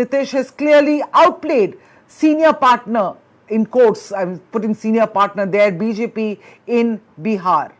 Nitish has clearly outplayed senior partner, in quotes, I'm putting senior partner there, BJP in Bihar.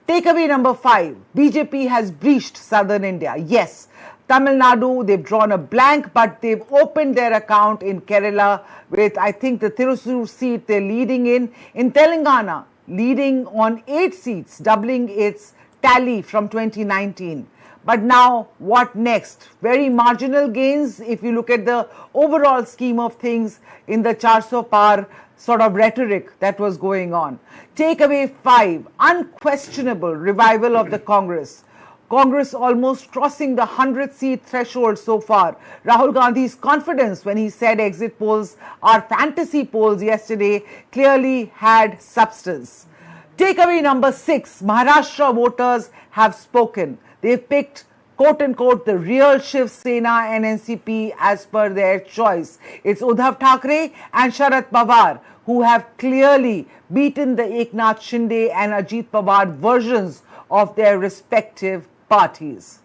Takeaway number 5, BJP has breached southern India. Yes, Tamil Nadu, they've drawn a blank, but they've opened their account in Kerala with, I think, the Thrissur seat they're leading in. In Telangana, leading on 8 seats, doubling its tally from 2019. But now, what next? Very marginal gains if you look at the overall scheme of things in the 400 paar sort of rhetoric that was going on. Takeaway 5, unquestionable revival of the Congress. Congress almost crossing the 100-seat threshold so far. Rahul Gandhi's confidence when he said exit polls are fantasy polls yesterday clearly had substance. Takeaway number 6, Maharashtra voters have spoken. They've picked, quote unquote, the real Shiv Sena and NCP as per their choice. It's Uddhav Thackeray and Sharad Pawar who have clearly beaten the Eknath Shinde and Ajit Pawar versions of their respective parties.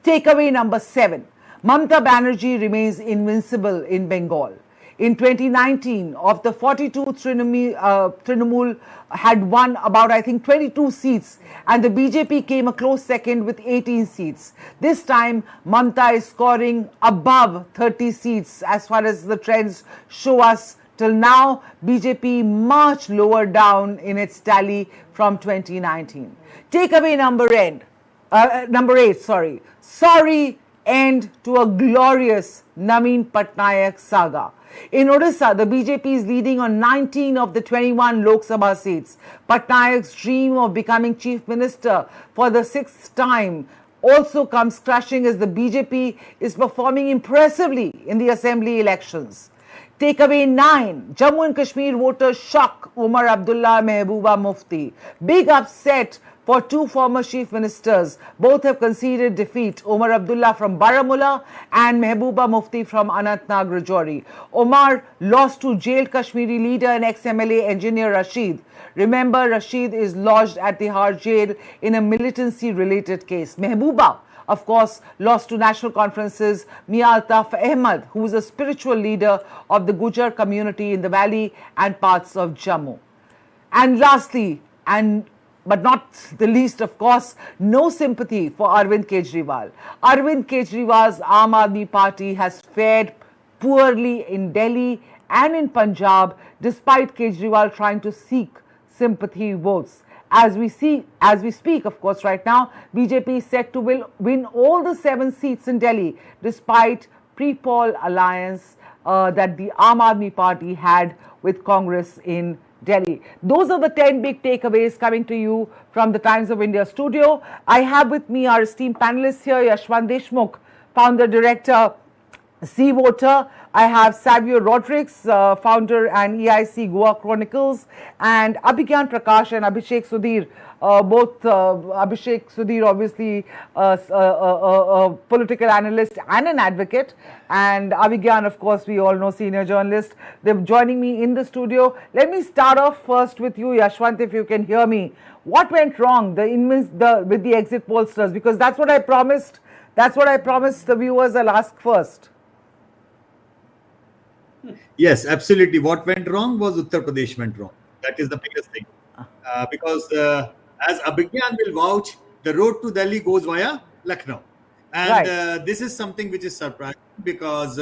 Takeaway number 7, Mamata Banerjee remains invincible in Bengal. In 2019, of the 42, Trinamool had won about, I think, 22 seats, and the BJP came a close second with 18 seats. This time, Mamata is scoring above 30 seats as far as the trends show us. Till now, BJP much lower down in its tally from 2019. Takeaway number 8, sorry, end to a glorious Naveen Patnaik saga. In Odisha, the BJP is leading on 19 of the 21 Lok Sabha seats. Patnaik's dream of becoming chief minister for the 6th time also comes crashing as the BJP is performing impressively in the assembly elections. Takeaway 9, Jammu and Kashmir voters shock Omar Abdullah, Mehbooba Mufti. Big upset for 2 former chief ministers. Both have conceded defeat. Omar Abdullah from Baramulla and Mehbooba Mufti from Anantnag Rajouri. Omar lost to jailed Kashmiri leader and ex-MLA engineer Rashid. Remember, Rashid is lodged at Tihar jail in a militancy-related case. Mehbooba, of course, lost to National Conference's Mia Altaf Ahmad, who is a spiritual leader of the Gujar community in the valley and parts of Jammu. And lastly, but not the least, of course, no sympathy for Arvind Kejriwal. Arvind Kejriwal's Aam Aadmi Party has fared poorly in Delhi and in Punjab, despite Kejriwal trying to seek sympathy votes. As we speak, of course, right now, BJP is set to win all the 7 seats in Delhi, despite pre-poll alliance that the Aam Aadmi Party had with Congress in Delhi. Those are the 10 big takeaways coming to you from the Times of India studio. I have with me our esteemed panelists here, Yashwant Deshmukh, founder, director, Sea Voter. I have Savio Rodriguez, founder and EIC Goa Chronicles, and Abhigyan Prakash and Abhishek Sudhir. Both Abhishek Sudhir, obviously a political analyst and an advocate, and Abhigyan, of course, we all know, senior journalist. They're joining me in the studio. Let me start off first with you, Yashwant, if you can hear me. What went wrong with the exit pollsters? Because that's what I promised. That's what I promised the viewers. I'll ask first. Yes, absolutely. What went wrong was Uttar Pradesh went wrong. That is the biggest thing. Because as Abhigyan will vouch, the road to Delhi goes via Lucknow. And right. This is something which is surprising because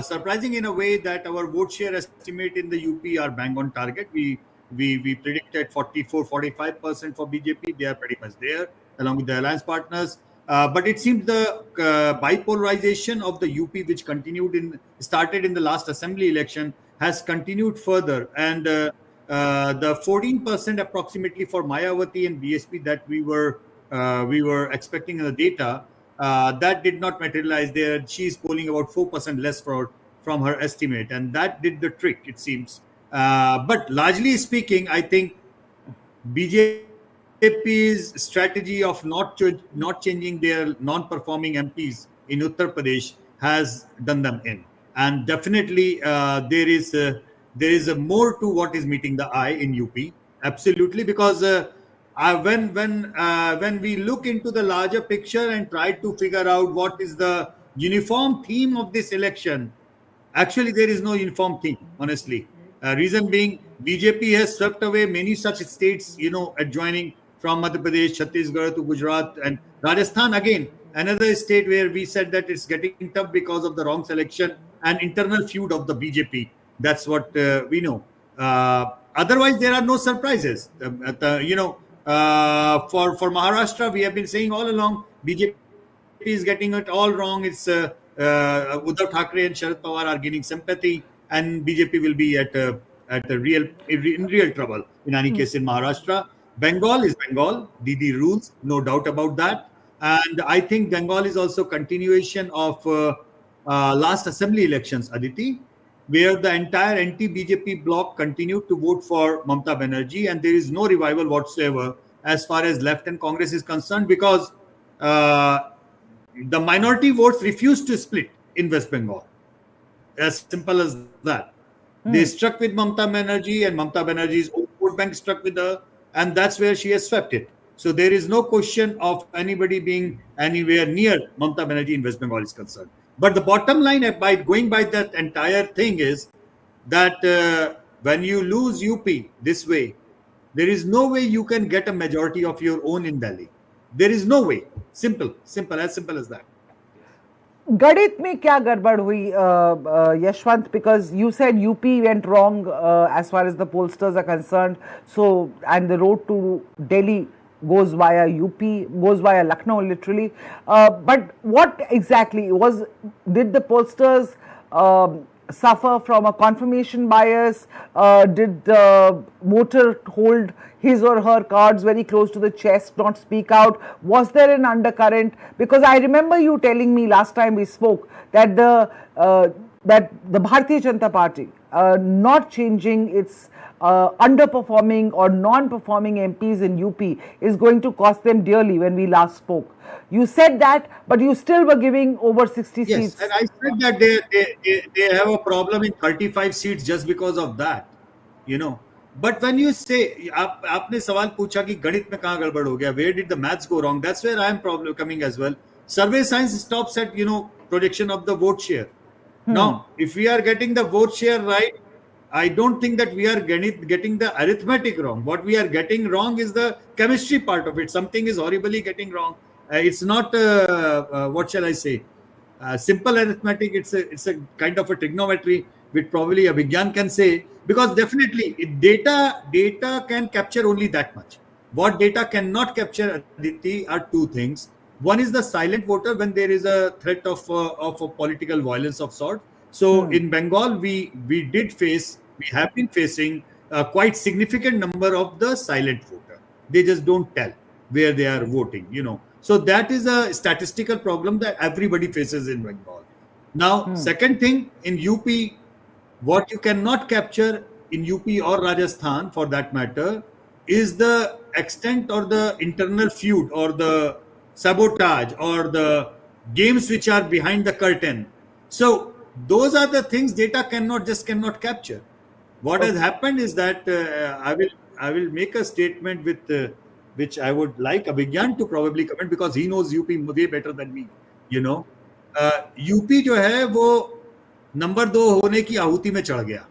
surprising in a way that our vote share estimate in the UP are bang on target. We predicted 44-45% for BJP. They are pretty much there along with the alliance partners. But it seems the bipolarization of the UP, which started in the last assembly election, has continued further. And the 14% approximately for Mayawati and BSP that we were expecting in the data, that did not materialize there. She is polling about 4% less from her estimate, and that did the trick, it seems. But largely speaking, I think BJP's strategy of not changing their non-performing MPs in Uttar Pradesh has done them in, and definitely there is a more to what is meeting the eye in UP. Absolutely, because when we look into the larger picture and try to figure out what is the uniform theme of this election, actually there is no uniform theme, honestly. Reason being, BJP has swept away many such states, adjoining from Madhya Pradesh, Chhattisgarh to Gujarat and Rajasthan. Again, another state where we said that it's getting tough because of the wrong selection and internal feud of the BJP. That's what we know. Otherwise, there are no surprises. For Maharashtra, we have been saying all along, BJP is getting it all wrong. It's Uddhav Thackeray and Sharad Pawar are gaining sympathy, and BJP will be in real trouble. In any case, in Maharashtra, Bengal is Bengal. Didi rules, no doubt about that. And I think Bengal is also continuation of last assembly elections, Aditi, where the entire anti-BJP bloc continued to vote for Mamata Banerjee, and there is no revival whatsoever as far as left and Congress is concerned, because the minority votes refused to split in West Bengal. As simple as that. They struck with Mamata Banerjee, and Mamata Banerjee's own vote bank struck with her, and that's where she has swept it. So there is no question of anybody being anywhere near Mamata Banerjee in West Bengal is concerned. But the bottom line, by going by that entire thing, is that when you lose UP this way, there is no way you can get a majority of your own in Delhi. There is no way. Simple as that. गणित में क्या गड़बड़ हुई Yashwant, because you said UP went wrong as far as the pollsters are concerned, so and the road to Delhi goes via UP, goes via Lucknow literally, but what exactly did the pollsters suffer from a confirmation bias? Did the voter hold his or her cards very close to the chest, not speak out? Was there an undercurrent? Because I remember you telling me last time we spoke that the Bharatiya Janata Party not changing its underperforming or non-performing MPs in UP is going to cost them dearly when we last spoke. You said that, but you still were giving over 60 yes, seats. And I said that they have a problem in 35 seats just because of that, But when you say, आपने सवाल पूछा कि गणित में कहाँ गड़बड़ हो गया, where did the maths go wrong? That's where I am coming as well. Survey science stops at projection of the vote share. Now, if we are getting the vote share right, I don't think that we are getting the arithmetic wrong. What we are getting wrong is the chemistry part of it. Something is horribly getting wrong. It's not what shall I say? Simple arithmetic. It's a kind of a trigonometry, which probably a Vigyan can say. Because definitely, data can capture only that much. What data cannot capture, Aditi, are two things. One is the silent voter when there is a threat of a political violence of sort. So in Bengal, we have been facing a quite significant number of the silent voter. They just don't tell where they are voting, So that is a statistical problem that everybody faces in Bengal. Now, second thing, in UP, what you cannot capture in UP or Rajasthan, for that matter, is the extent or the internal feud or the sabotage or the games which are behind the curtain. So those are the things data cannot capture. What has happened is that I will make a statement with which I would like Abhigyan to probably comment, because he knows UP way better than me. UP जो है वो number 2 होने की आहुति में चढ़ गया.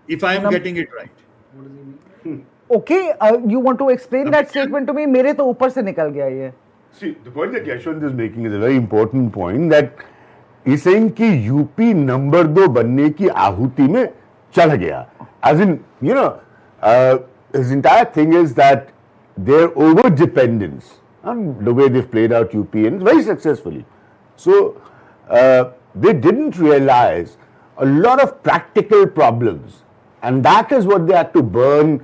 If I am getting it right. What does he mean? Okay, you want to explain that statement to me? मेरे तो ऊपर से निकल गया ये. See, the point that Yashwant is making is a very important point, that he's saying कि UP number 2 बनने की आहुति में चढ़ गया. As in, his entire thing is that their over-dependence on the way they've played out UP and very successfully. So, they didn't realize a lot of practical problems, and that is what they had to burn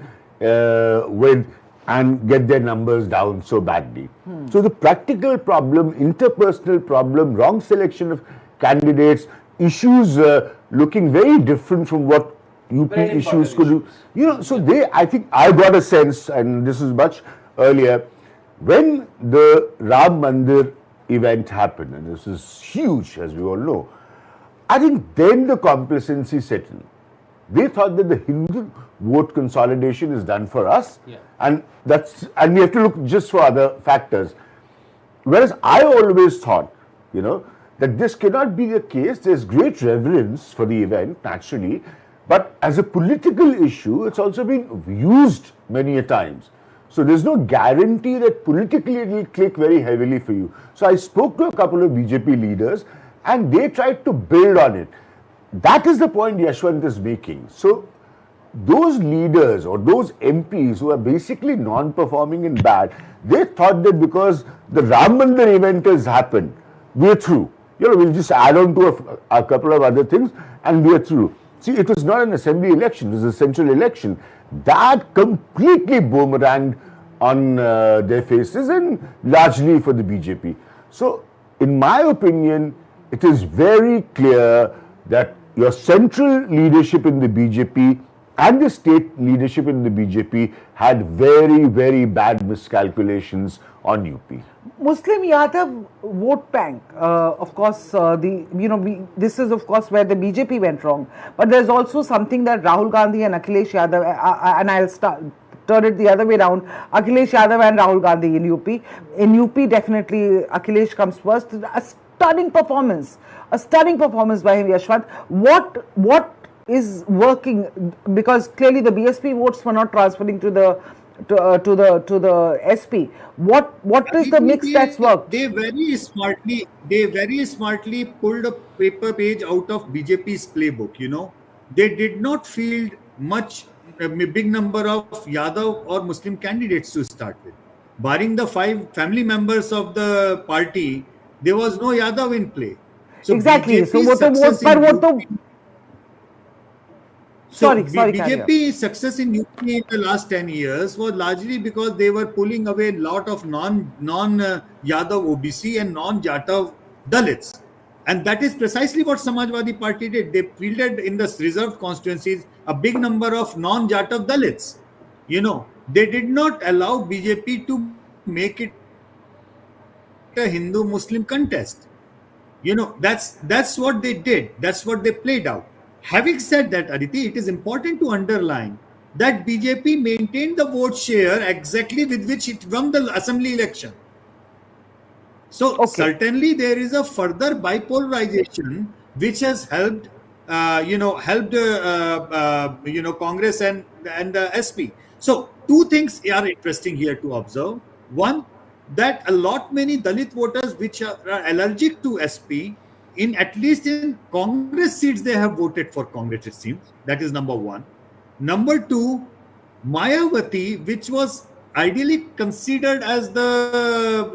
with and get their numbers down so badly. So the practical problem, interpersonal problem, wrong selection of candidates, issues looking very different from what UP Very issues could important do. So I think I got a sense, and this is much earlier, when the Ram Mandir event happened, and this is huge, as we all know, I think then the complacency set in. They thought that the Hindu vote consolidation is done for us, Yeah. and we have to look just for other factors. Whereas I always thought, that this cannot be the case. There's great reverence for the event, naturally, but as a political issue, it's also been used many a times. So there's no guarantee that politically it will click very heavily for you. So I spoke to a couple of BJP leaders, and they tried to build on it. That is the point Yashwant is making. So those leaders or those MPs who are basically non-performing and bad, they thought that because the Ram Mandir event has happened, we're through. We'll just add on to a couple of other things and we're through. See, it was not an assembly election, it was a central election. That completely boomeranged on their faces and largely for the BJP. So, in my opinion, it is very clear that your central leadership in the BJP and the state leadership in the BJP had very, very bad miscalculations on UP. Muslim Yadav vote bank, of course, this is of course where the BJP went wrong. But there's also something that Rahul Gandhi and Akhilesh Yadav, and I'll turn it the other way around, Akhilesh Yadav and Rahul Gandhi in UP. In UP, definitely Akhilesh comes first. A stunning performance by him, Yashwant. What is working? Because clearly the BSP votes were not transferring to the SP. What is the mix that's worked? They very smartly pulled a paper page out of BJP's playbook. They did not field a big number of Yadav or Muslim candidates to start with. Barring the 5 family members of the party, there was no Yadav in play. So exactly. BJP's success in UP in the last 10 years was largely because they were pulling away a lot of non-Yadav OBC and non-Jatav Dalits. And that is precisely what Samajwadi Party did. They fielded in the reserved constituencies a big number of non-Jatav Dalits. They did not allow BJP to make it a Hindu-Muslim contest. That's what they did. That's what they played out. Having said that, Aditi, it is important to underline that BJP maintained the vote share exactly with which it won the assembly election. So certainly there is a further bipolarization which has helped, Congress and SP. So 2 things are interesting here to observe. One, that many Dalit voters which are allergic to SP, at least in Congress seats, they have voted for Congress, it seems. That is number 1. Number 2, Mayawati, which was ideally considered as the,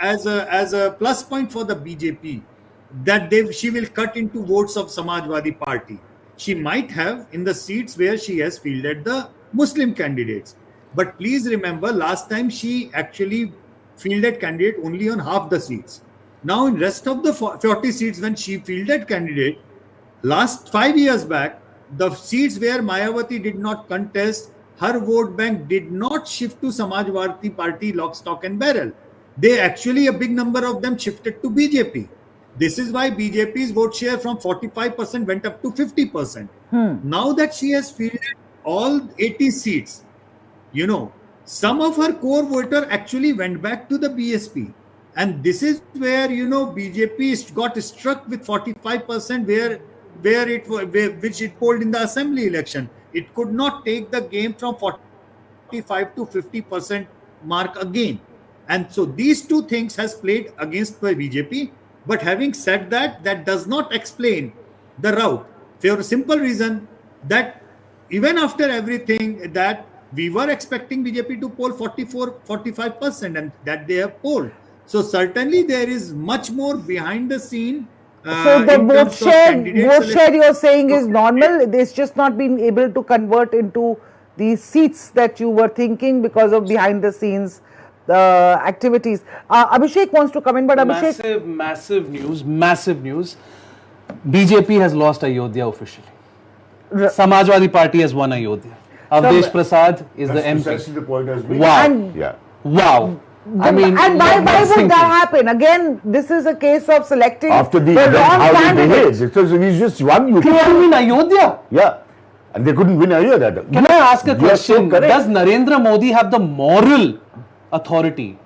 as a plus point for the BJP, that she will cut into votes of Samajwadi Party. She might have in the seats where she has fielded the Muslim candidates. But please remember, last time she actually fielded candidate only on half the seats. Now, in rest of the 40 seats, when she fielded candidate, last 5 years back, the seats where Mayawati did not contest, her vote bank did not shift to Samajwadi Party lock, stock and barrel. They actually, a big number of them shifted to BJP. This is why BJP's vote share from 45% went up to 50%. Now that she has fielded all 80 seats, some of her core voter actually went back to the BSP. And this is where, BJP got struck with 45% which it polled in the assembly election. It could not take the game from 45 to 50% mark again. And so these 2 things has played against the BJP. But having said that, that does not explain the rout. For a simple reason that even after everything that we were expecting BJP to poll 44-45% and that they have polled. So certainly there is much more behind the scene. So the vote share you're saying is normal. It's just not been able to convert into the seats that you were thinking because of behind the scenes activities. Abhishek wants to come in, but Abhishek, massive news. BJP has lost Ayodhya officially. Samajwadi Party has won Ayodhya. Avdesh Prasad is the MP. Precisely the point has been. Wow. I mean, and why would that happen? Again, this is a case of selecting After the wrong how they candidate. behaved. Because he's just one UP. They couldn't win Ayodhya. Yeah. And they couldn't win Ayodhya. Can I ask a You are so question? correct. Does Narendra Modi have the moral authority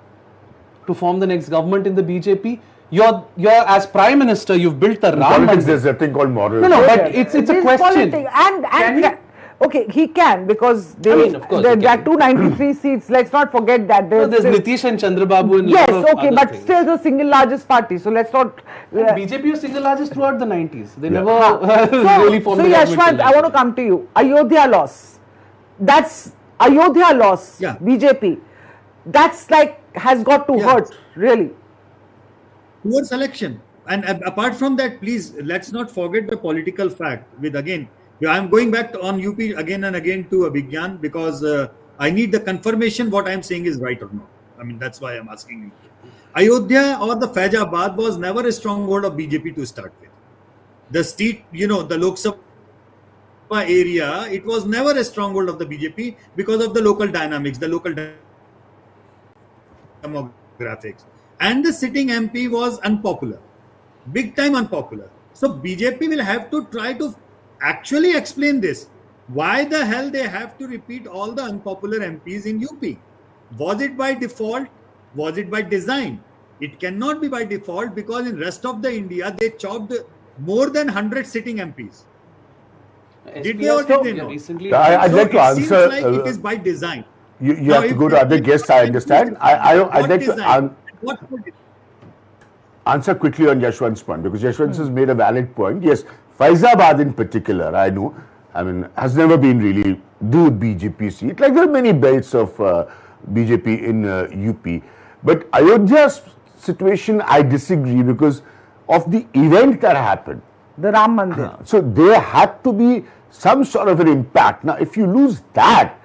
to form the next government in the BJP? You're as Prime Minister, you've built the In Ram politics, Mandir. there's a thing called moral. No, but it's a question. Okay, he can, because I mean, of course there he are can. 293 seats. Let's not forget that. No, there's still- Nitish and Chandrababu and Yes, lot of okay, other but things. still the single largest party. So let's not. BJP was single largest throughout the 90s. They never So, really formed so the government. Yashwant, till I want to 90s. come to you. Ayodhya loss. That's Ayodhya loss. Yeah. BJP. That's like has got to Yeah. hurt, really. Poor selection. And apart from that, please, let's not forget the political fact with again, I'm going back on UP again and again to Abhigyan because I need the confirmation what I'm saying is right or not. I mean, that's why I'm asking you. Ayodhya or the Faizabad was never a stronghold of BJP to start with. The state, the Lok Sabha area, it was never a stronghold of the BJP because of the local dynamics, the local demographics. And the sitting MP was unpopular, big time unpopular. So BJP will have to try to actually explain this. Why the hell they have to repeat all the unpopular MPs in UP? Was it by default? Was it by design? It cannot be by default because in rest of the India, they chopped more than 100 sitting MPs. Did they or did they not? Recently, I'd like to it seems answer. like it is by design. You Now, have to if- go to other guests, I understand. I'd like to What answer quickly on Yashwant's point, because Yashwant has made a valid point. Yes, Faizabad in particular, I know, has never been really the BJP seat. Like there are many belts of BJP in UP. But Ayodhya's situation, I disagree because of the event that happened. The Ram Mandir. So there had to be some sort of an impact. Now, if you lose that,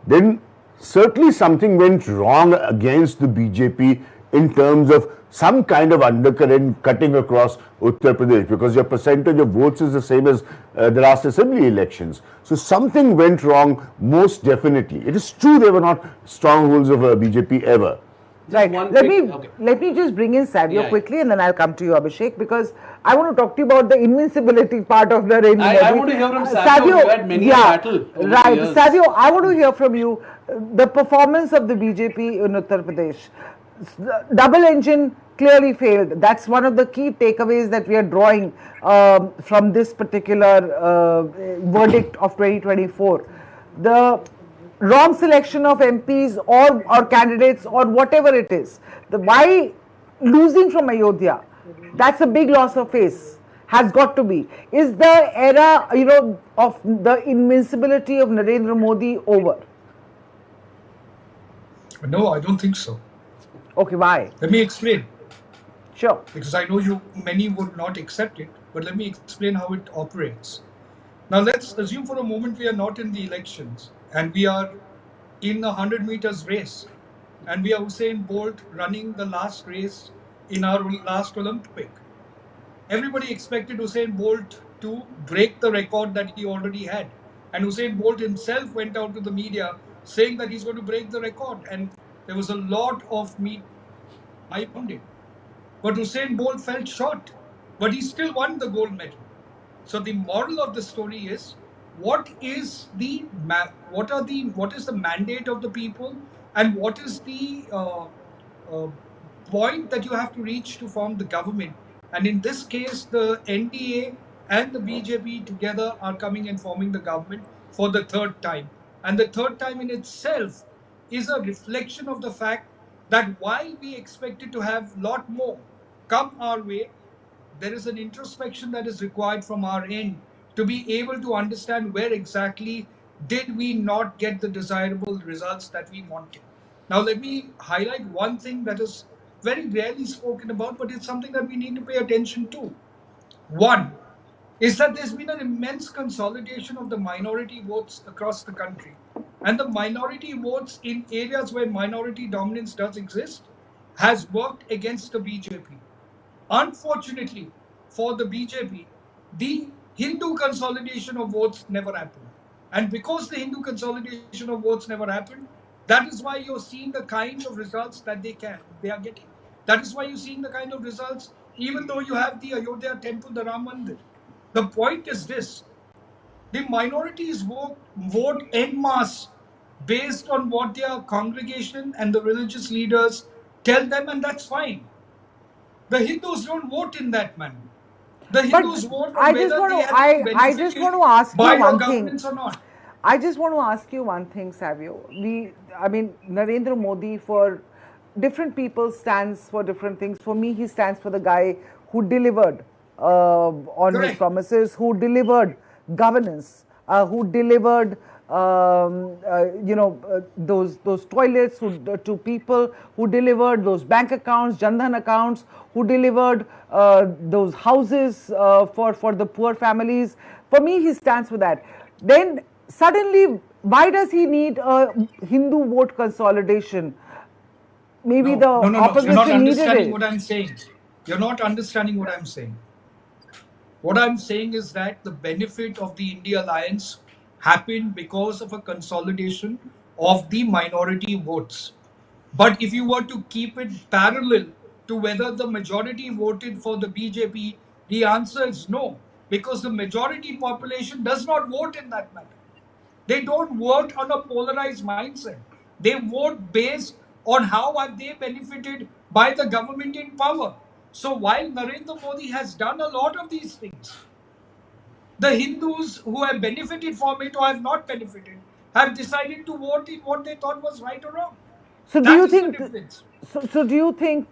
then certainly something went wrong against the BJP in terms of some kind of undercurrent cutting across Uttar Pradesh, because your percentage of votes is the same as the last assembly elections. So something went wrong, most definitely. It is true they were not strongholds of BJP ever. Right. one Let quick- me just bring in Savio Yeah, quickly, and then I'll come to you, Abhishek, because I want to talk to you about the invincibility part of the Narendra I Modi. want to hear from Savio. You had many a battle over the right. years. Savio, I want to hear from you the performance of the BJP in Uttar Pradesh. Double engine clearly failed. That's one of the key takeaways that we are drawing from this particular verdict of 2024. The wrong selection of MPs or candidates or whatever it is. Why losing from Ayodhya? That's a big loss of face. Has got to be. Is the era, of the invincibility of Narendra Modi over? No, I don't think so. Okay, why? Let me explain, Sure. because I know many would not accept it, but let me explain how it operates. Now, let's assume for a moment we are not in the elections and we are in a 100 meters race, and we are Usain Bolt running the last race in our last Olympic. Everybody expected Usain Bolt to break the record that he already had. And Usain Bolt himself went out to the media saying that he's going to break the record. And there was a lot of media around it. But Usain Bolt fell short. But he still won the gold medal. So the moral of the story is, what is the mandate of the people, and what is the point that you have to reach to form the government? And in this case, the NDA and the BJP together are coming and forming the government for the third time. And the third time in itself is a reflection of the fact that while we expected to have a lot more come our way, there is an introspection that is required from our end to be able to understand where exactly did we not get the desirable results that we wanted. Now, let me highlight one thing that is very rarely spoken about, but it's something that we need to pay attention to. One is that there's been an immense consolidation of the minority votes across the country. And the minority votes in areas where minority dominance does exist has worked against the BJP. Unfortunately for the BJP, the Hindu consolidation of votes never happened. And because the Hindu consolidation of votes never happened, That is why you're seeing the kind of results that they are getting. That is why you're seeing the kind of results, even though you have the Ayodhya temple, the Ram Mandir. The point is this: the minorities vote en masse based on what their congregation and the religious leaders tell them, and that's fine. The Hindus don't vote in that manner. The But Hindus vote I on just whether want they to, have been I just want benefited to ask by you your one thing. governance or not. I just want to ask you one thing, Savio. I mean, Narendra Modi, for different people, stands for different things. For me, he stands for the guy who delivered on his Correct. promises, who delivered governance, who delivered, those toilets to people, who delivered those bank accounts, Jandhan accounts, who delivered those houses for the poor families. For me, he stands for that. Then suddenly, why does he need a Hindu vote consolidation? Maybe the No. You're not opposition needed understanding it. what I'm saying. You're not understanding what I'm saying. What I'm saying is that the benefit of the India alliance happened because of a consolidation of the minority votes. But if you were to keep it parallel to whether the majority voted for the BJP, the answer is no, because the majority population does not vote in that manner. They don't vote on a polarized mindset. They vote based on how have they benefited by the government in power. So while Narendra Modi has done a lot of these things, the Hindus who have benefited from it or have not benefited have decided to vote in what they thought was right or wrong. So do That you is the think? difference. So do you think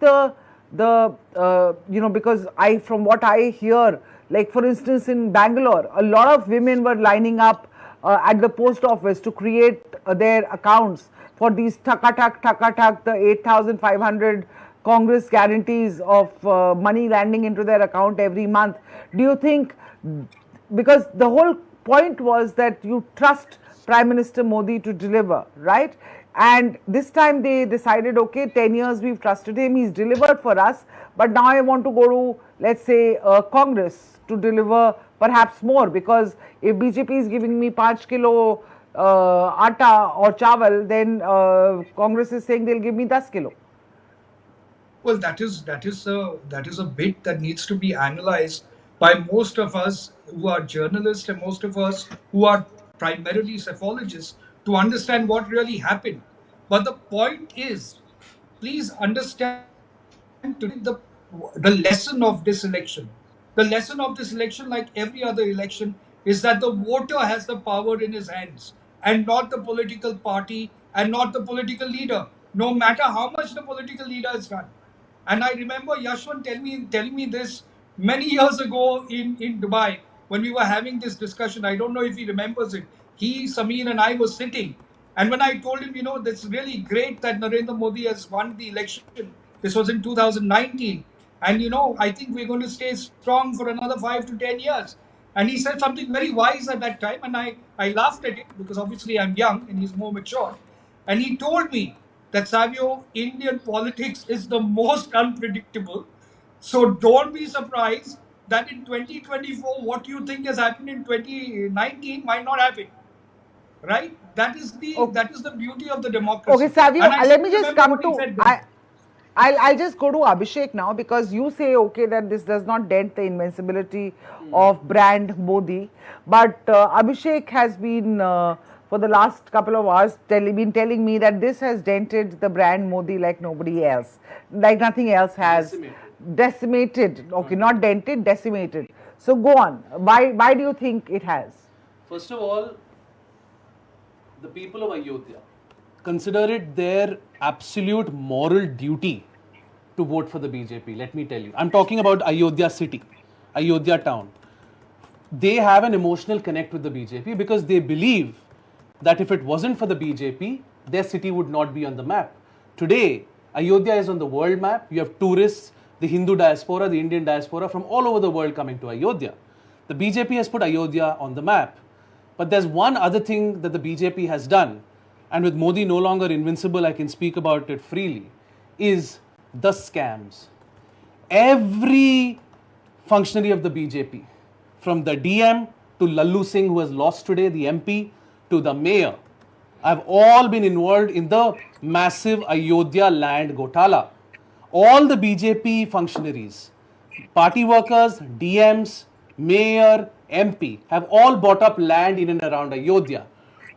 because from what I hear, like for instance in Bangalore, a lot of women were lining up at the post office to create their accounts for these taka tak, the 8,500 Congress guarantees of money landing into their account every month. Do you think, because the whole point was that you trust Prime Minister Modi to deliver, right? And this time they decided, okay, 10 years we've trusted him, he's delivered for us, but now I want to go to, let's say, Congress to deliver perhaps more, because if BJP is giving me 5 kilo atta or chawal, then Congress is saying they'll give me 10 kilo. Well, that is a bit that needs to be analyzed by most of us who are journalists and most of us who are primarily psephologists to understand what really happened. But the point is, please understand today the lesson of this election. The lesson of this election, like every other election, is that the voter has the power in his hands and not the political party and not the political leader, no matter how much the political leader has done. And I remember Yashwant telling me this many years ago in Dubai when we were having this discussion. I don't know if he remembers it. He, Sameer, and I were sitting. And when I told him, that's really great that Narendra Modi has won the election, this was in 2019. And, I think we're going to stay strong for another 5 to 10 years. And he said something very wise at that time. And I laughed at it because obviously I'm young and he's more mature. And he told me that, Savio, Indian politics is the most unpredictable. So don't be surprised that in 2024, what you think has happened in 2019 might not happen. Right? That is the beauty of the democracy. Okay, Savio, And I let still me just remember come what he to. said then. I'll just go to Abhishek now, because you say, okay, that this does not dent the invincibility of brand Modi. But Abhishek has been, for the last couple of hours, been telling me that this has dented the brand Modi like nobody else. Like nothing else has. Decimated. Okay, not dented, decimated. So go on. Why do you think it has? First of all, the people of Ayodhya consider it their absolute moral duty to vote for the BJP. Let me tell you. I'm talking about Ayodhya city, Ayodhya town. They have an emotional connect with the BJP because they believe that if it wasn't for the BJP, their city would not be on the map. Today, Ayodhya is on the world map. You have tourists, the Hindu diaspora, the Indian diaspora from all over the world coming to Ayodhya. The BJP has put Ayodhya on the map. But there's one other thing that the BJP has done, and with Modi no longer invincible, I can speak about it freely, is the scams. Every functionary of the BJP, from the DM to Lallu Singh, who has lost today, the MP, to the mayor, have all been involved in the massive Ayodhya land Gotala. All the BJP functionaries, party workers, DMs, mayor, MP have all bought up land in and around Ayodhya.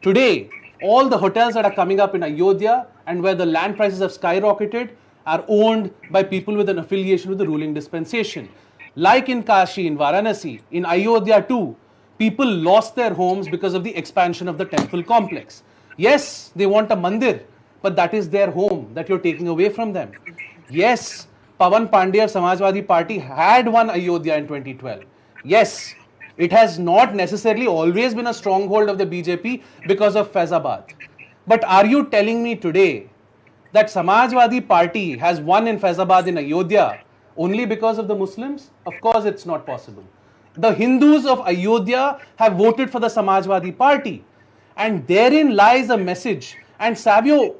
Today, all the hotels that are coming up in Ayodhya and where the land prices have skyrocketed are owned by people with an affiliation with the ruling dispensation. Like in Kashi, in Varanasi, in Ayodhya too, people lost their homes because of the expansion of the temple complex. Yes, they want a mandir, but that is their home that you're taking away from them. Yes, Pawan Pandey of Samajwadi Party had won Ayodhya in 2012. Yes, it has not necessarily always been a stronghold of the BJP because of Faizabad. But are you telling me today that Samajwadi Party has won in Faizabad in Ayodhya only because of the Muslims? Of course, it's not possible. The Hindus of Ayodhya have voted for the Samajwadi Party. And therein lies a message. And Savio,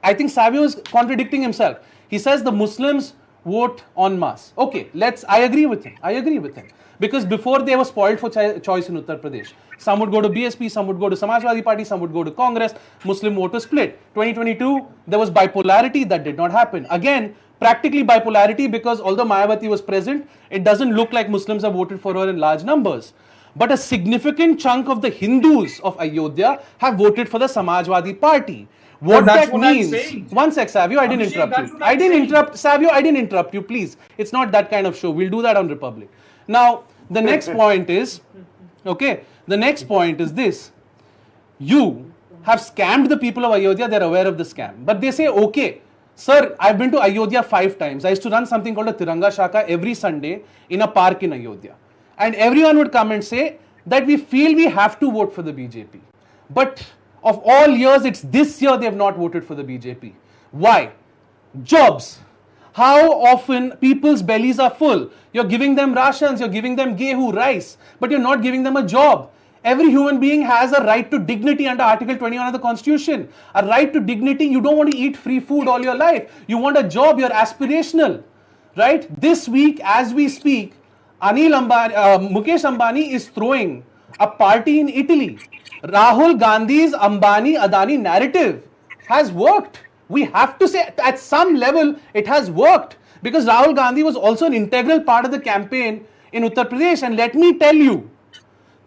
I think Savio is contradicting himself. He says the Muslims vote en masse. Okay, I agree with him. Because before they were spoiled for choice in Uttar Pradesh. Some would go to BSP, some would go to Samajwadi Party, some would go to Congress. Muslim vote was split. 2022, there was bipolarity. That did not happen. Again, practically bipolarity, because although Mayawati was present, it doesn't look like Muslims have voted for her in large numbers. But a significant chunk of the Hindus of Ayodhya have voted for the Samajwadi Party. What that means, one sec, Savio, I didn't interrupt you. I didn't interrupt you, please. It's not that kind of show. We'll do that on Republic. Now, the next point is, this. You have scammed the people of Ayodhya, they're aware of the scam. But they say, okay, sir, I've been to Ayodhya 5 times. I used to run something called a Tiranga Shaka every Sunday in a park in Ayodhya. And everyone would come and say that we feel we have to vote for the BJP. But of all years, it's this year they have not voted for the BJP. Why? Jobs. How often people's bellies are full. You're giving them rations, you're giving them gehu, rice, but you're not giving them a job. Every human being has a right to dignity under Article 21 of the Constitution. A right to dignity. You don't want to eat free food all your life. You want a job, you're aspirational. Right? This week, as we speak, Mukesh Ambani is throwing a party in Italy. Rahul Gandhi's Ambani Adani narrative has worked. We have to say at some level it has worked, because Rahul Gandhi was also an integral part of the campaign in Uttar Pradesh. And let me tell you,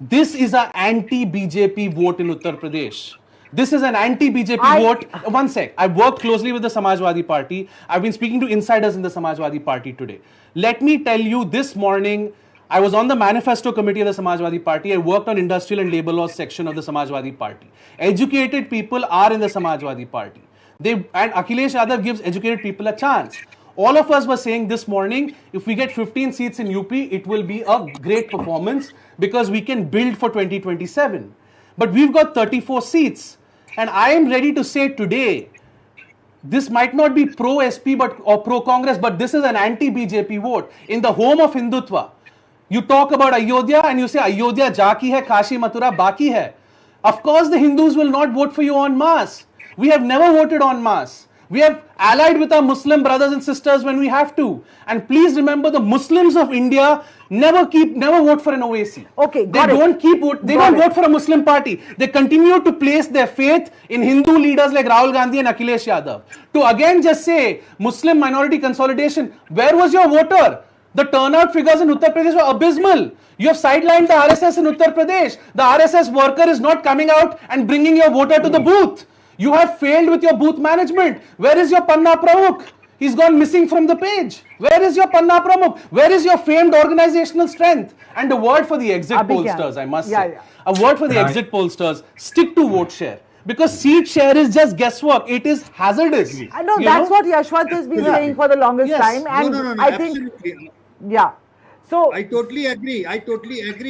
this is an anti-BJP vote in Uttar Pradesh. This is an anti-BJP vote. One sec. I've worked closely with the Samajwadi Party. I've been speaking to insiders in the Samajwadi Party today. Let me tell you, this morning, I was on the manifesto committee of the Samajwadi Party. I worked on industrial and labor laws section of the Samajwadi Party. Educated people are in the Samajwadi Party. And Akhilesh Yadav gives educated people a chance. All of us were saying this morning, if we get 15 seats in UP, it will be a great performance because we can build for 2027. But we've got 34 seats. And I am ready to say today, this might not be pro-SP or pro-Congress, but this is an anti-BJP vote in the home of Hindutva. You talk about Ayodhya and you say Ayodhya Jaki hai, Kashi Mathura Baki hai. Of course the Hindus will not vote for you en masse. We have never voted en masse. We have allied with our Muslim brothers and sisters when we have to. And please remember, the Muslims of India never vote for an OAC. Okay, they don't vote for a Muslim party. They continue to place their faith in Hindu leaders like Rahul Gandhi and Akhilesh Yadav. To again just say Muslim minority consolidation, where was your voter? The turnout figures in Uttar Pradesh were abysmal. You have sidelined the RSS in Uttar Pradesh. The RSS worker is not coming out and bringing your voter to the booth. You have failed with your booth management. Where is your Panna Pramukh? He's gone missing from the page. Where is your Panna Pramukh? Where is your famed organizational strength? And a word for the exit pollsters, I must say. A word for the exit pollsters. Stick to vote share. Because seat share is just guesswork. It is hazardous. I know, that's what Yashwant has been saying for the longest time. And no, I think, So I totally agree.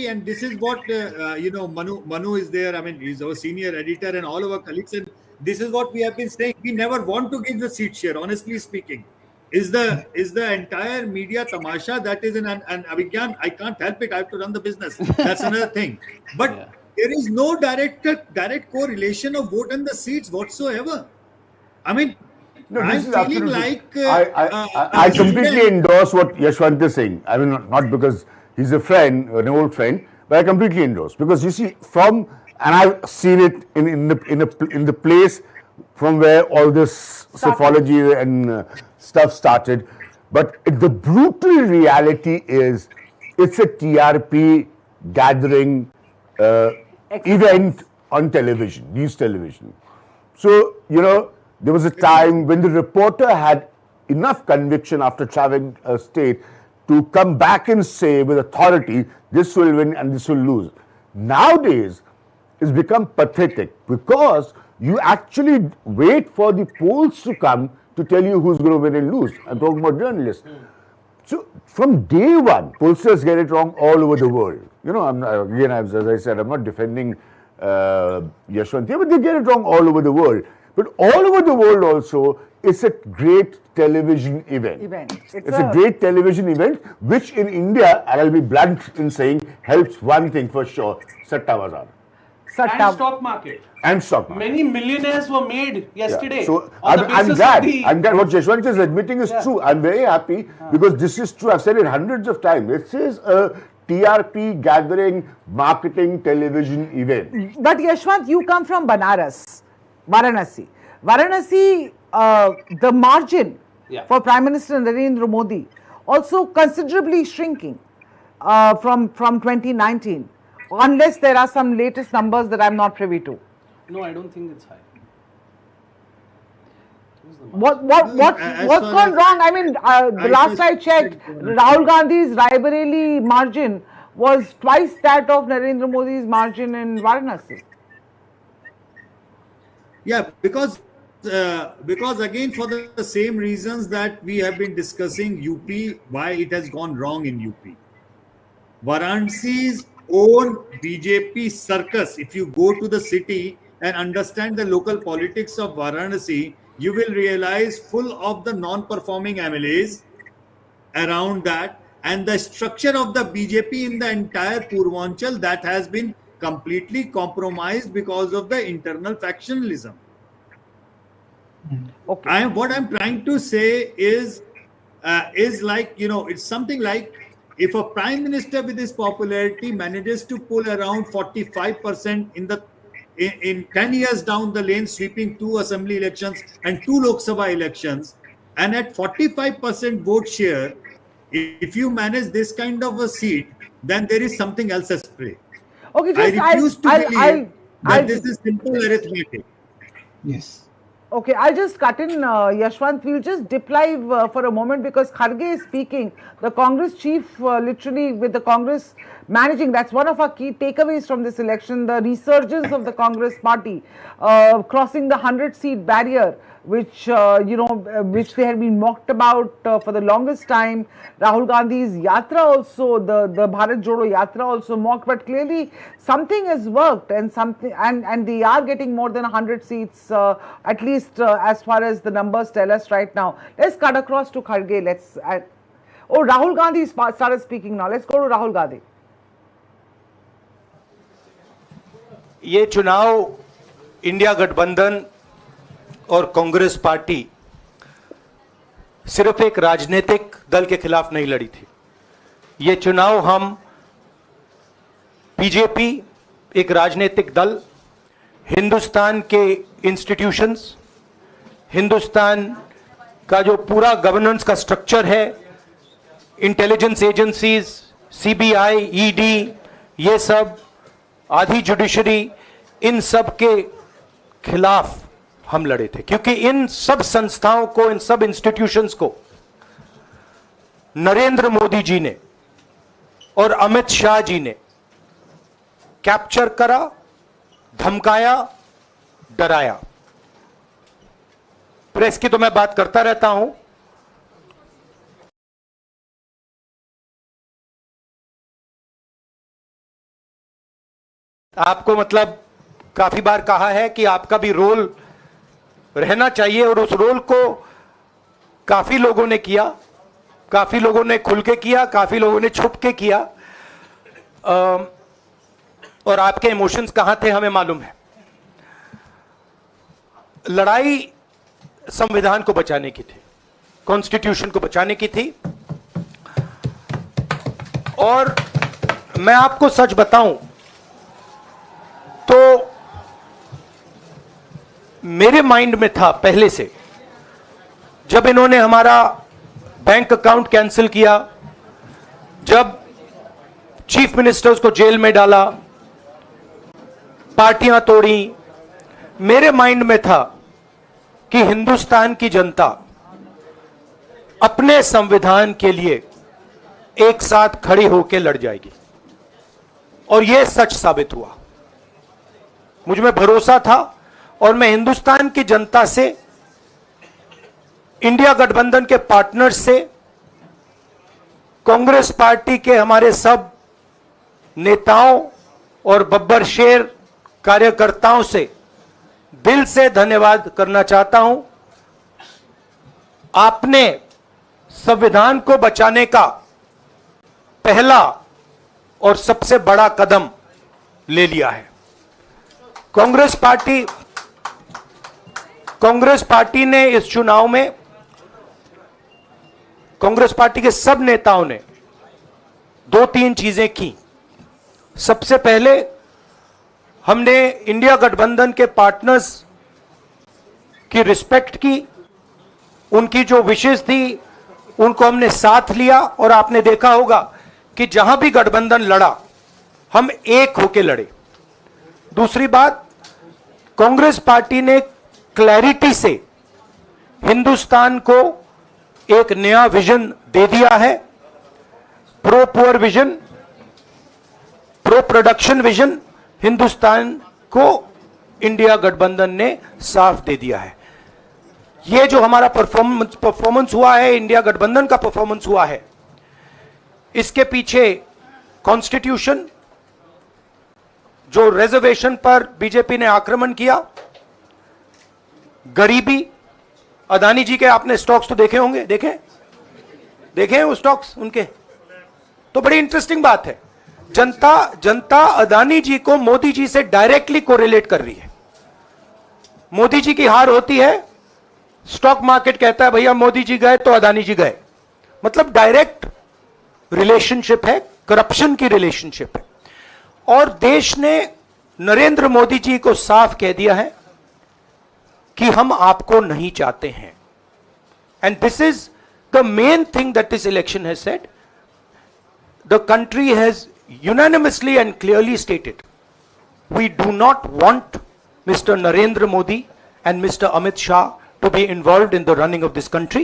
And this is what, Manu is there. I mean, he's our senior editor and all of our colleagues. And this is what we have been saying. We never want to give the seat share, honestly speaking. Is the entire media tamasha that is in an Abhigyan? I can't help it. I have to run the business. That's another thing. But there is no direct correlation of vote and the seats whatsoever. I mean, no, I'm feeling like I completely endorse what Yashwant is saying. I mean, not because he's a friend, an old friend, but I completely endorse. Because you see, from and I've seen it in the place from where all this psephology and stuff started. But the brutal reality is, it's a TRP gathering event on television, news television. So, you know, there was a time when the reporter had enough conviction after traveling a state to come back and say with authority, this will win and this will lose. Nowadays, it's become pathetic because you actually wait for the polls to come to tell you who's going to win and lose. I'm talking about journalists. So from day one, pollsters get it wrong all over the world. You know, again, as I said, I'm not defending Yashwant here, but they get it wrong all over the world. But all over the world also, it's a great television event. It's a great television event, which in India, and I'll be blunt in saying, helps one thing for sure, Satta Bazaar. And stock market. And stock market. Many millionaires were made yesterday. Yeah. So on the I'm basis glad. of the... I'm glad what Yashwant is admitting is true. I'm very happy because this is true. I've said it hundreds of times. This is a TRP gathering, marketing, television event. But Yashwant, you come from Varanasi. Varanasi, the margin for Prime Minister Narendra Modi also considerably shrinking from 2019, unless there are some latest numbers that I'm not privy to. No, I don't think it's high. What's gone wrong? I mean, the last I checked, Rahul Gandhi's Raebareli margin was twice that of Narendra Modi's margin in Varanasi. Yeah, because again, for the same reasons that we have been discussing UP, why it has gone wrong in UP. Varanasi's own BJP circus, if you go to the city and understand the local politics of Varanasi, you will realize full of the non-performing MLAs around that, and the structure of the BJP in the entire Purvanchal that has been completely compromised because of the internal factionalism. Okay. What I'm trying to say is like, you know, it's something like if a prime minister with his popularity manages to pull around 45% in 10 years down the lane, sweeping 2 assembly elections and 2 Lok Sabha elections, and at 45% vote share, if you manage this kind of a seat, then there is something else at play. Okay, I refuse to believe that this is simple arithmetic. Yes. Okay, I'll just cut in, Yashwant. We'll just dip live for a moment because Kharge is speaking. The Congress chief, literally with the Congress managing, that's one of our key takeaways from this election, the resurgence of the Congress party, crossing the 100-seat barrier, which, which they had been mocked about for the longest time. Rahul Gandhi's Yatra also, the Bharat Jodo Yatra also mocked, but clearly something has worked and they are getting more than 100 seats, at least as far as the numbers tell us right now. Let's cut across to Kharge. Rahul Gandhi started speaking now. Let's go to Rahul Gandhi. ये चुनाव India गठबंधन और Congress party सिर्फ एक राजनीतिक दल के खिलाफ नहीं लड़ी थी। ये चुनाव हम बीजेपी, एक राजनीतिक दल, हिंदुस्तान के इंस्टीट्यूशंस, हिंदुस्तान का जो पूरा गवर्नेंस का स्ट्रक्चर है, इंटेलिजेंस एजेंसीज, सीबीआई, ईडी, ये सब, आधी जुडिशरी, इन सब के खिलाफ हम लड़े थे, क्योंकि इन सब संस्थाओं को, इन सब इंस्टीट्यूशंस को नरेंद्र मोदी जी ने और अमित शाह जी ने कैप्चर करा, धमकाया, डराया। प्रेस की तो मैं बात करता रहता हूं, आपको मतलब काफी बार कहा है कि आपका भी रोल रहना चाहिए, और उस रोल को काफी लोगों ने किया, काफी लोगों ने खुल के किया, काफी लोगों ने छुप के किया, और आपके इमोशंस कहां थे हमें मालूम है। लड़ाई संविधान को बचाने की थी, कॉन्स्टिट्यूशन को बचाने की थी, और मैं आपको सच बताऊं तो मेरे माइंड में था पहले से, जब इन्होंने हमारा बैंक अकाउंट कैंसिल किया, जब चीफ मिनिस्टर्स को जेल में डाला, पार्टियां तोड़ी, मेरे माइंड में था कि हिंदुस्तान की जनता अपने संविधान के लिए एक साथ खड़ी होकर लड़ जाएगी, और यह सच साबित हुआ। मुझ में भरोसा था और मैं हिंदुस्तान की जनता से, इंडिया गठबंधन के पार्टनर्स से, कांग्रेस पार्टी के हमारे सब नेताओं और बब्बर शेर कार्यकर्ताओं से दिल से धन्यवाद करना चाहता हूं। आपने संविधान को बचाने का पहला और सबसे बड़ा कदम ले लिया है। कांग्रेस पार्टी ने इस चुनाव में, कांग्रेस पार्टी के सब नेताओं ने 2-3 चीजें की। सबसे पहले हमने इंडिया गठबंधन के पार्टनर्स की रिस्पेक्ट की, उनकी जो विशेष थी उनको हमने साथ लिया, और आपने देखा होगा कि जहां भी गठबंधन लड़ा हम एक होकर लड़े। दूसरी बात, कांग्रेस पार्टी ने क्लैरिटी से हिंदुस्तान को एक नया विजन दे दिया है, pro poor vision, pro production vision Hindustan को इंडिया गठबंधन ने साफ दे दिया है। यह जो हमारा परफॉर्मेंस हुआ है, इंडिया गठबंधन का परफॉर्मेंस हुआ है, इसके पीछे कॉन्स्टिट्यूशन, जो रिजर्वेशन पर बीजेपी ने आक्रमण किया, गरीबी, अदानी जी के आपने स्टॉक्स तो देखे होंगे, देखे हैं वो स्टॉक्स उनके, तो बड़ी इंटरेस्टिंग बात है। जनता अदानी जी को मोदी जी से डायरेक्टली कोरिलेट कर रही है। मोदी जी की हार होती है, स्टॉक मार्केट कहता है भैया मोदी जी गए तो अदानी जी गए, मतलब डायरेक्ट रिलेशनशिप है, करप्शन की रिलेशनशिप है। और देश ने नरेंद्र मोदी जी को साफ कह दिया है कि हम आपको नहीं चाहते हैं। And this is the main thing that this election has said. The country has unanimously and clearly stated, we do not want Mr. Narendra Modi and Mr. Amit Shah to be involved in the running of this country.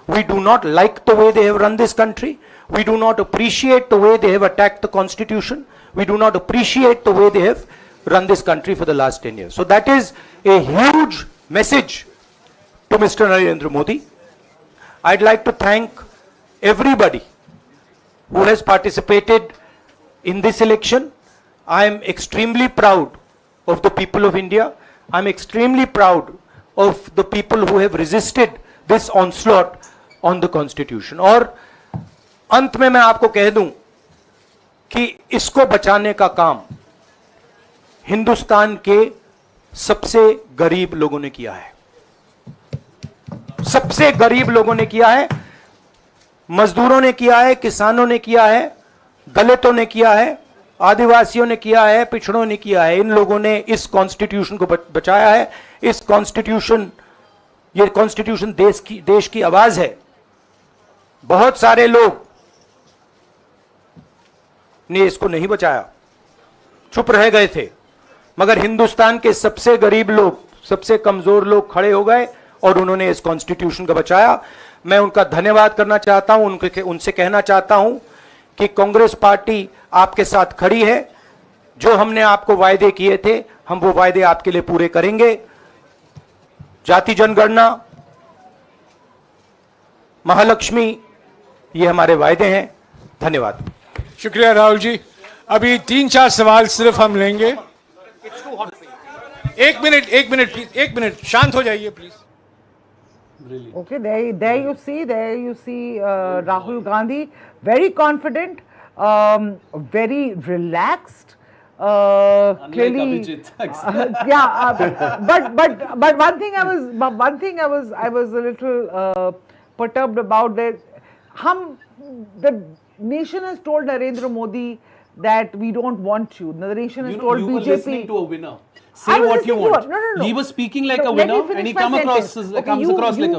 We do not like the way they have run this country. We do not appreciate the way they have attacked the constitution. We do not appreciate the way they have run this country for the last 10 years. So that is a huge message to Mr. Narendra Modi. I'd like to thank everybody who has participated in this election. I am extremely proud of the people of India. I am extremely proud of the people who have resisted this onslaught on the constitution. और अंत में मैं आपको कह दूं कि इसको बचाने का काम हिंदुस्तान के सबसे गरीब लोगों ने किया है, सबसे गरीब लोगों ने किया है, मजदूरों ने किया है, किसानों ने किया है, दलितों ने किया है, आदिवासियों ने किया है, पिछड़ों ने किया है। इन लोगों ने इस कॉन्स्टिट्यूशन को बचाया है। इस कॉन्स्टिट्यूशन, ये कॉन्स्टिट्यूशन देश की आवाज है। बहुत सारे लोग ने इसको नहीं बचाया, चुप रह गए थे, मगर हिंदुस्तान के सबसे गरीब लोग, सबसे कमजोर लोग खड़े हो गए और उन्होंने इस कॉन्स्टिट्यूशन को बचाया। मैं उनका धन्यवाद करना चाहता हूं, उनसे कहना चाहता हूं कि कांग्रेस पार्टी आपके साथ खड़ी है। जो हमने आपको वायदे किए थे, हम वो वायदे आपके लिए पूरे करेंगे। जाति जनगणना, महालक्ष्मी, ये हमारे वायदे हैं। धन्यवाद। शुक्रिया राहुल जी। अभी 3-4 सवाल सिर्फ हम लेंगे। एक मिनट प्लीज, एक मिनट, शांत हो जाइए please. Okay, there you see Rahul Gandhi, very confident, very relaxed, clearly. But one thing I was a little perturbed about that. The nation has told Narendra Modi that we don't want you. The nation has told you BJP. were listening to a winner. I Say was what you listening to want. her. No. He was speaking like No, a let me winner, finish and he my comes across sentence. like a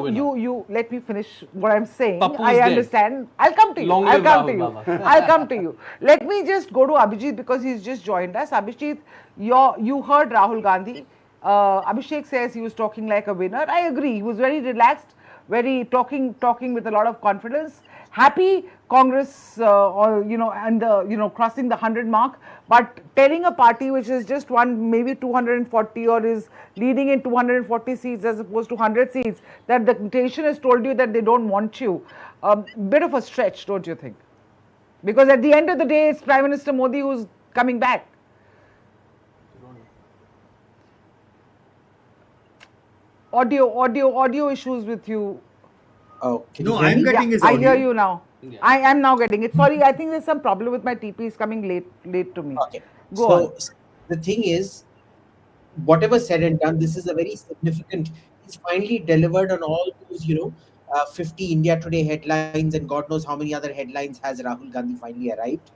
winner. You let me finish what I'm saying. Papu's I dead. understand. I'll come to you. Long I'll live come to Rahul you. Baba. I'll come to you. Let me just go to Abhijit because he's just joined us. Abhijit, you heard Rahul Gandhi. Abhishek says he was talking like a winner. I agree. He was very relaxed, very talking with a lot of confidence. Happy Congress, and crossing the 100 mark, but telling a party which is just won maybe 240 or is leading in 240 seats as opposed to 100 seats, that the nation has told you that they don't want you, bit of a stretch, don't you think? Because at the end of the day, it's Prime Minister Modi who's coming back. Audio issues with you. Oh, can No, you hear I'm me? getting his I audio. hear you now. Yeah. I am now getting it. Sorry, I think there's some problem with my TP. It's coming late to me. Okay. Go So on. the thing is, whatever said and done, this is a very significant. He's finally delivered on all those, 50 India Today headlines, and God knows how many other headlines has Rahul Gandhi finally arrived.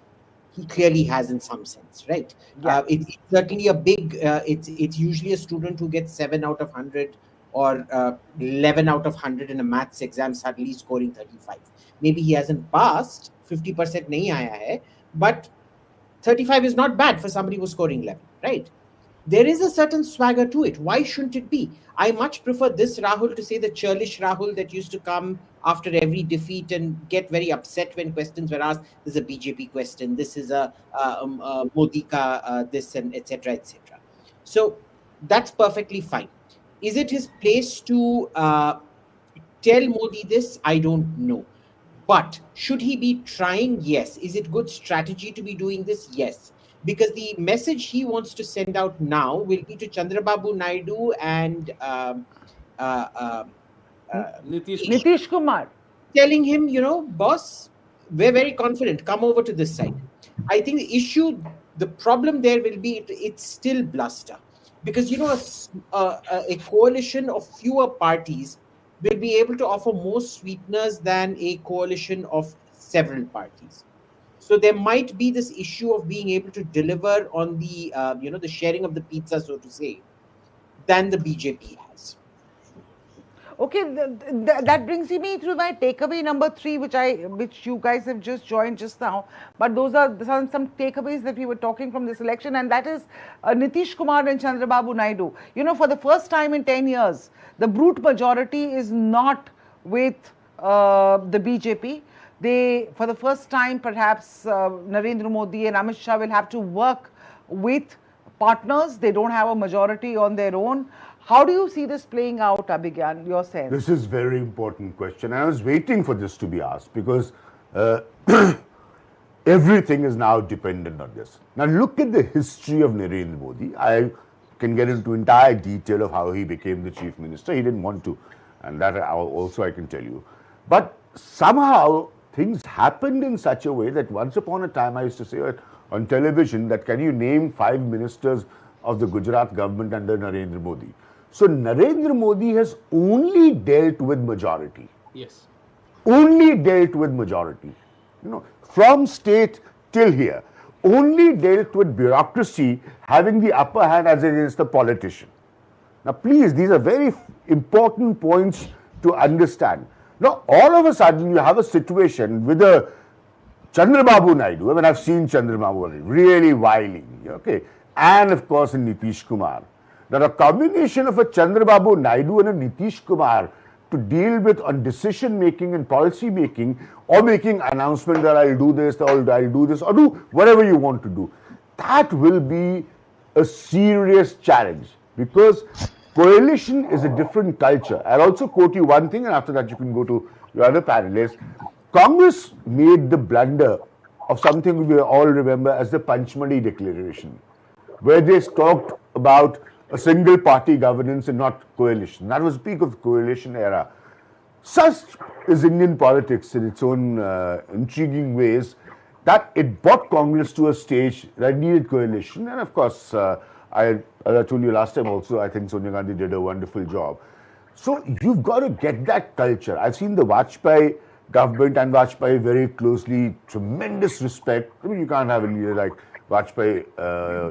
He clearly has, in some sense, right? Yeah. It's certainly a big. It's usually a student who gets 7 out of 100 or 11 out of 100 in a maths exam, suddenly scoring 35. Maybe he hasn't passed. 50% nahi aaya hai, but 35 is not bad for somebody who's scoring 11, right? There is a certain swagger to it. Why shouldn't it be? I much prefer this Rahul to say the churlish Rahul that used to come after every defeat and get very upset when questions were asked. This is a BJP question. This is a Modi ka this, and etc. etc. So that's perfectly fine. Is it his place to tell Modi this? I don't know. But should he be trying? Yes. Is it good strategy to be doing this? Yes. Because the message he wants to send out now will be to Chandrababu Naidu and Nitish. Nitish Kumar. telling him, boss, we're very confident. Come over to this side. I think the problem there will be it's still bluster. Because, a coalition of fewer parties will be able to offer more sweeteners than a coalition of several parties. So there might be this issue of being able to deliver on the, the sharing of the pizza, so to say, than the BJP has. Okay, that brings me to my takeaway number 3, which you guys have just joined just now. But those are some takeaways that we were talking from this election, and that is Nitish Kumar and Chandrababu Naidu. For the first time in 10 years, the brute majority is not with the BJP. For the first time, perhaps Narendra Modi and Amit Shah will have to work with partners. They don't have a majority on their own. How do you see this playing out, Abhigyan, your sense? This is a very important question. I was waiting for this to be asked because everything is now dependent on this. Now look at the history of Narendra Modi. I can get into entire detail of how he became the chief minister. He didn't want to, and that also I can tell you. But somehow things happened in such a way that once upon a time I used to say on television that can you name 5 ministers of the Gujarat government under Narendra Modi? So Narendra Modi has only dealt with majority. Yes. Only dealt with majority. From state till here. Only dealt with bureaucracy having the upper hand as against the politician. Now please, these are very important points to understand. Now all of a sudden you have a situation with a Chandrababu Naidu. I mean, I've seen Chandrababu Naidu, really wily, okay, and of course in Nitish Kumar. Now a combination of a Chandrababu Naidu and a Nitish Kumar to deal with on decision making and policy making, or making announcement that I'll do this, or I'll do this, or do whatever you want to do, that will be a serious challenge because coalition is a different culture. I'll also quote you one thing, and after that you can go to your other panelists. Congress made the blunder of something we all remember as the Panchmali Declaration, where they talked about a single party governance and not coalition. That was the peak of the coalition era. Such is Indian politics in its own intriguing ways that it brought Congress to a stage that needed coalition. And of course, as I told you last time also, I think Sonia Gandhi did a wonderful job. So you've got to get that culture. I've seen the Vajpayee government and Vajpayee very closely, tremendous respect. I mean, you can't have a leader like Vajpayee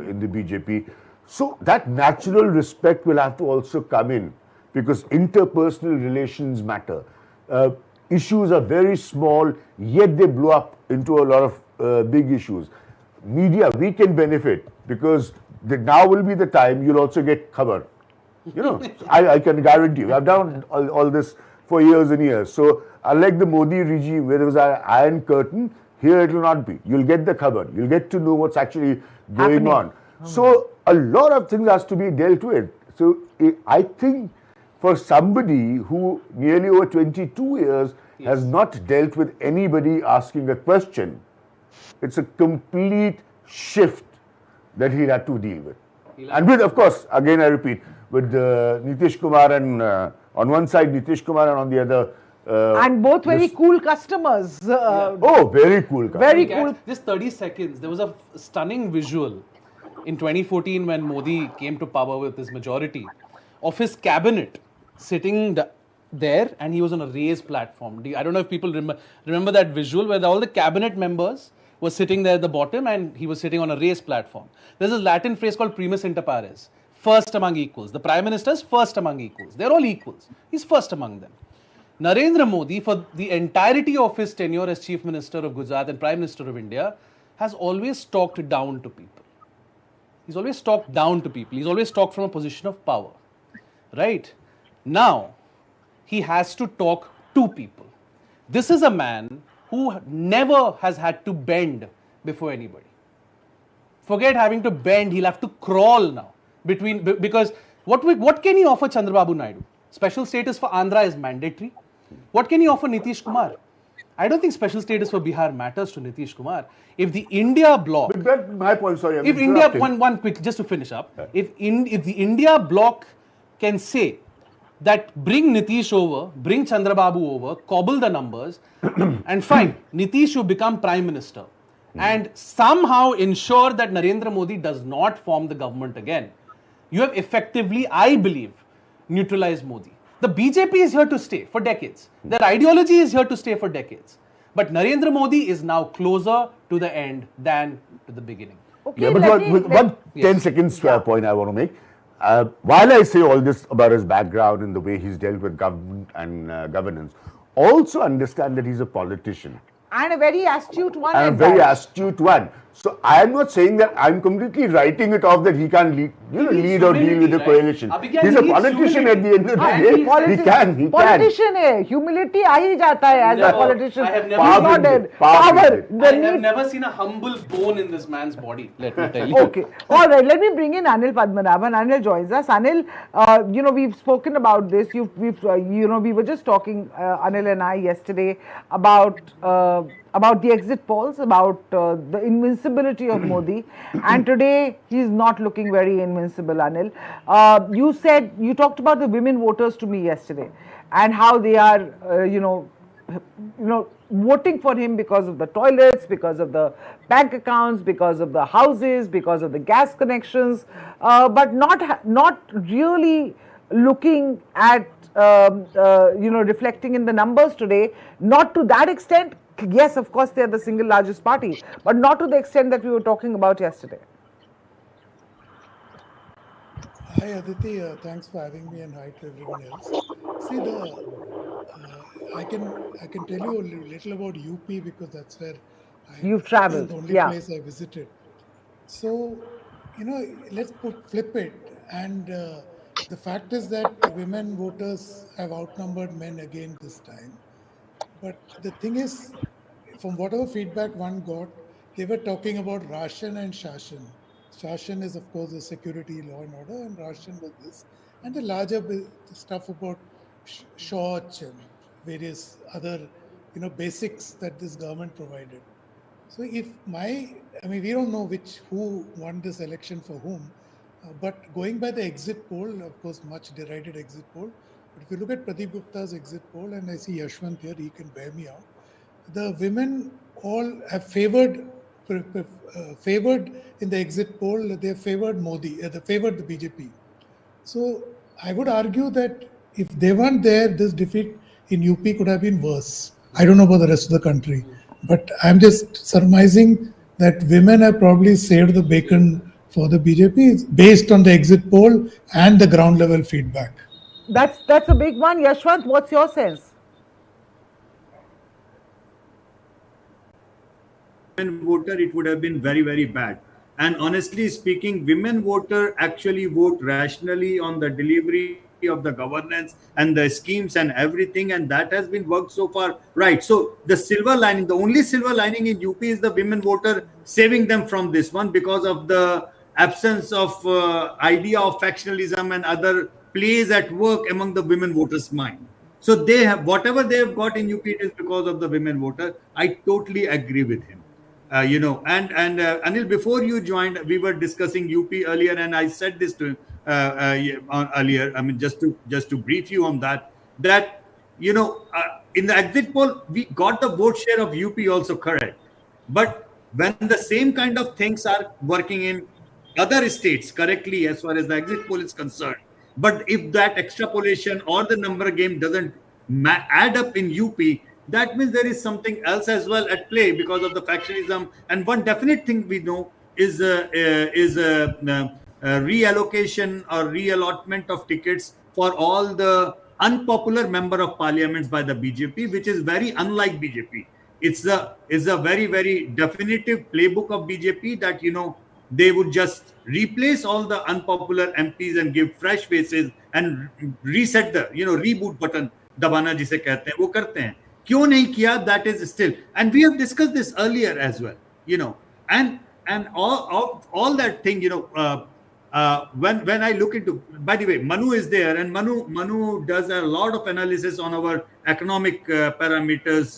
in the BJP. So that natural respect will have to also come in, because interpersonal relations matter. Issues are very small, yet they blow up into a lot of big issues. Media, we can benefit, because now will be the time you'll also get cover. I can guarantee you. I've done all this for years and years. So unlike the Modi regime where there was an iron curtain, here it will not be. You'll get the cover. You'll get to know what's actually going on. So a lot of things has to be dealt with. So I think for somebody who nearly over 22 years has not dealt with anybody asking a question, it's a complete shift that he'll have to deal with. And with, of course, again I repeat, with Nitish Kumar and on one side Nitish Kumar and on the other. And both very cool customers. Oh, very cool customers. Very cool. Just 30 seconds. There was a stunning visual in 2014 when Modi came to power with his majority of his cabinet sitting there, and he was on a raised platform. I don't know if people remember that visual where all the cabinet members were sitting there at the bottom and he was sitting on a raised platform. There's a Latin phrase called primus inter pares, first among equals. The Prime Minister is first among equals. They're all equals. He's first among them. Narendra Modi, for the entirety of his tenure as Chief Minister of Gujarat and Prime Minister of India, has always talked down to people. He's always talked down to people. He's always talked from a position of power. Right? Now, he has to talk to people. This is a man who never has had to bend before anybody. Forget having to bend, he'll have to crawl now. Because what can he offer Chandrababu Naidu? Special status for Andhra is mandatory. What can he offer Nitish Kumar? I don't think special status for Bihar matters to Nitish Kumar. If the India bloc... But that's my point, sorry. If India... One quick, just to finish up. If the India bloc can say that bring Nitish over, bring Chandrababu over, cobble the numbers, and fine, Nitish will become Prime Minister, and somehow ensure that Narendra Modi does not form the government again, you have effectively, I believe, neutralized Modi. The BJP is here to stay for decades. Their ideology is here to stay for decades. But Narendra Modi is now closer to the end than to the beginning. Okay, yeah, but one 10 seconds point I want to make. While I say all this about his background and the way he's dealt with government and governance, also understand that he's a politician. And a very astute one. And a very astute one. So I am not saying that I'm completely writing it off that he can't lead or deal with the coalition. He's a politician at the end of the day. He can. Politician hai. Humility aa hi jata hai as a politician. I have never seen a humble bone in this man's body, let me tell you. Okay. All right. Let me bring in Anil Padmanabhan. Anil joins us. Anil, we've spoken about this. We were just talking, Anil and I, yesterday about the exit polls, about the invincibility of Modi, and today he's not looking very invincible, Anil. You talked about the women voters to me yesterday, and how they are, voting for him because of the toilets, because of the bank accounts, because of the houses, because of the gas connections, but not really looking at, reflecting in the numbers today, not to that extent. Yes, of course, they are the single largest party, but not to the extent that we were talking about yesterday. Hi, Aditi. Thanks for having me, and hi to everyone else. See, I can tell you a little about UP because that's where you've traveled. The only place I visited. So, let's flip it, and the fact is that women voters have outnumbered men again this time. But the thing is, from whatever feedback one got, they were talking about Ration and Shashan. Shashan is, of course, the security, law and order, and Ration was this. And the larger stuff about Shauch and various other, basics that this government provided. So we don't know who won this election for whom, but going by the exit poll, of course, much derided exit poll, but if you look at Pradeep Gupta's exit poll, and I see Yashwant here, he can bear me out, the women all have favored in the exit poll, they have favored Modi, they favored the BJP. So I would argue that if they weren't there, this defeat in UP could have been worse. I don't know about the rest of the country, but I'm just surmising that women have probably saved the bacon for the BJP based on the exit poll and the ground level feedback. That's a big one. Yashwant, what's your sense? Women voter, it would have been very, very bad. And honestly speaking, women voter actually vote rationally on the delivery of the governance and the schemes and everything, and that has been worked so far right. So the silver lining, the only silver lining in UP is the women voter saving them from this one because of the absence of idea of factionalism and other plays at work among the women voters' mind. So they have whatever they have got in UP, it is because of the women voter. I totally agree with him. And Anil, before you joined, we were discussing UP earlier, and I said this to earlier. I mean, just to brief you on that in the exit poll we got the vote share of UP also correct, but when the same kind of things are working in other states correctly as far as the exit poll is concerned, but if that extrapolation or the number game doesn't add up in UP, that means there is something else as well at play because of the factionalism. And one definite thing we know is reallocation or reallotment of tickets for all the unpopular member of parliaments by the BJP, which is very unlike BJP. It's a very, very definitive playbook of BJP that they would just replace all the unpopular MPs and give fresh faces and reset the reboot button दबाना जिसे कहते हैं वो करते हैं. क्यों नहीं किया? That is still, and we have discussed this earlier as well, and all that thing, when I look into, by the way, Manu is there, and Manu does a lot of analysis on our economic parameters,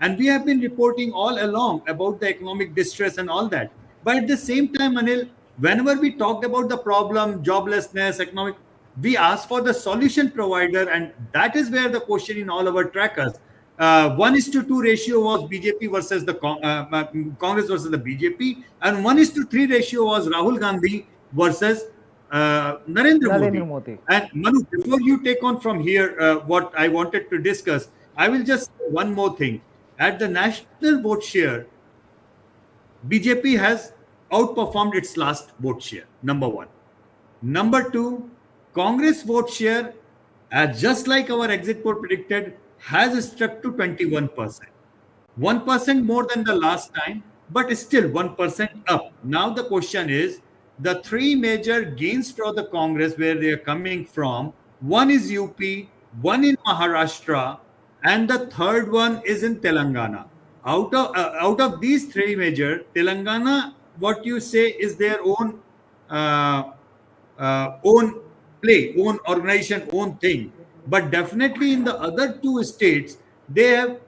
and we have been reporting all along about the economic distress and all that. But at the same time, Anil, whenever we talked about the problem, joblessness, economic, we asked for the solution provider, and that is where the question in all our trackers. 1:2 ratio was BJP versus the Congress versus the BJP, and 1:3 ratio was Rahul Gandhi versus Narendra Modi. And Manu, before you take on from here, what I wanted to discuss, I will just say one more thing. At the national vote share, BJP has outperformed its last vote share, number one. Number two, Congress vote share, just like our exit poll predicted, has stuck to 21%. 1% more than the last time, but still 1% up. Now the question is, the three major gains for the Congress, where they are coming from, one is UP, one in Maharashtra, and the third one is in Telangana. Out of these three major, Telangana, what you say is their own play, own organization, own thing. But definitely in the other two states, they have,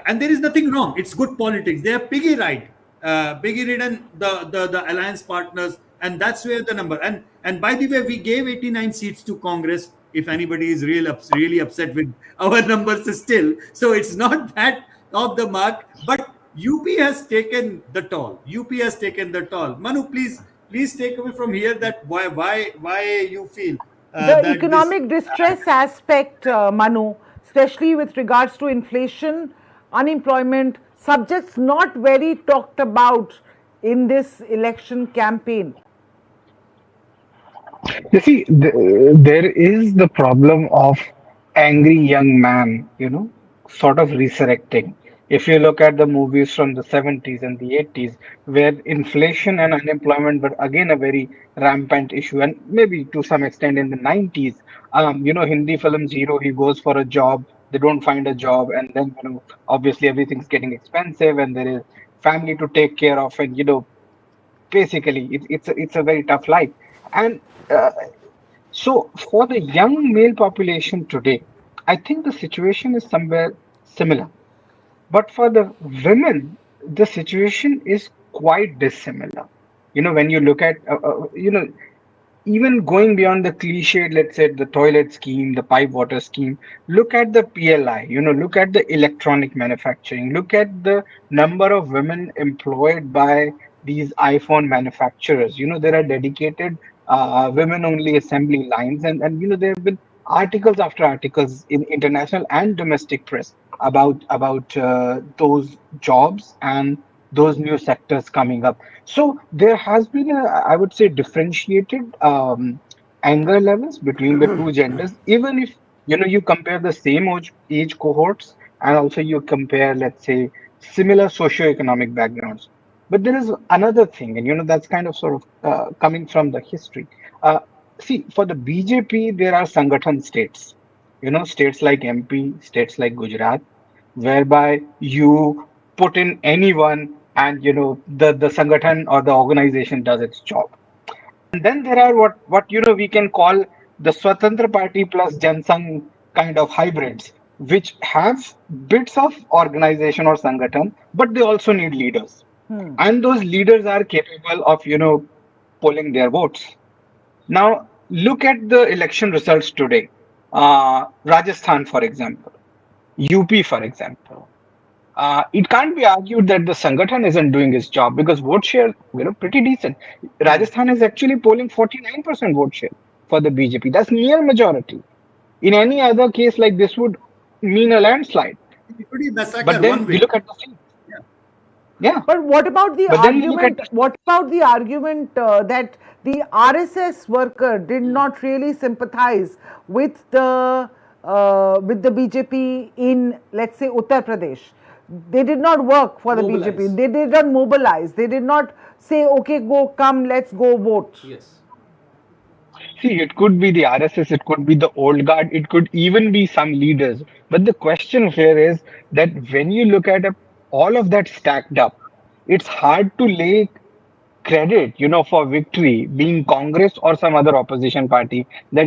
and there is nothing wrong. It's good politics. They have piggy ridden the alliance partners, and that's where the number. And by the way, we gave 89 seats to Congress. If anybody is really upset with our numbers still, so it's not that off the mark. But UP has taken the toll. UP has taken the toll. Manu, please take away from here that why you feel. The economic distress aspect, Manu, especially with regards to inflation, unemployment, subjects not very talked about in this election campaign. You see, there is the problem of angry young man, sort of resurrecting. If you look at the movies from the 70s and the 80s, where inflation and unemployment were again a very rampant issue, and maybe to some extent in the 90s, Hindi films hero, he goes for a job, they don't find a job, and then, obviously everything's getting expensive and there is family to take care of, and, basically it's a very tough life. And so for the young male population today, I think the situation is somewhere similar. But for the women, the situation is quite dissimilar. When you look at, even going beyond the cliched, let's say the toilet scheme, the pipe water scheme, look at the PLI, look at the electronic manufacturing, look at the number of women employed by these iPhone manufacturers. There are dedicated women only assembly lines, and there have been articles after articles in international and domestic press about those jobs and those new sectors coming up. So there has been a, I would say, differentiated anger levels between the two genders, even if you compare the same age cohorts, and also you compare, let's say, similar socioeconomic backgrounds. But there is another thing, and that's kind of sort of coming from the history. Uh, See, for the BJP, there are Sangathan states, states like MP, states like Gujarat, whereby you put in anyone and, the Sangathan or the organization does its job. And then there are what we can call the Swatantra Party plus Jansangh kind of hybrids, which have bits of organization or Sangathan, but they also need leaders. And those leaders are capable of, polling their votes. Now, look at the election results today. Rajasthan, for example, UP, for example. It can't be argued that the Sangathan isn't doing its job because vote share, pretty decent. Rajasthan is actually polling 49% vote share for the BJP. That's near majority. In any other case like this would mean a landslide. But then we look at the seat. Yeah. But what about the argument? What about the argument that the RSS worker did not really sympathize with the BJP in, let's say, Uttar Pradesh? They did not work for the BJP. They did not mobilize. They did not say, "Okay, come, let's go vote." Yes. See, it could be the RSS, it could be the old guard, it could even be some leaders. But the question here is that when you look at all of that stacked up, it's hard to lay credit, for victory being Congress or some other opposition party that,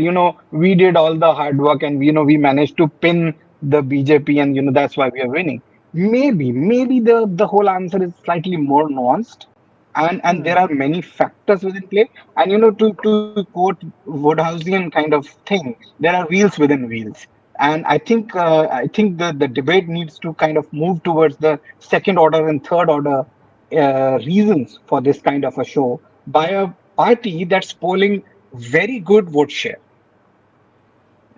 we did all the hard work and, we managed to pin the BJP and, that's why we are winning. Maybe the whole answer is slightly more nuanced. And there are many factors within play. And to quote Woodhouseian kind of thing, there are wheels within wheels. And I think the debate needs to kind of move towards the second order and third order reasons for this kind of a show by a party that's polling very good vote share.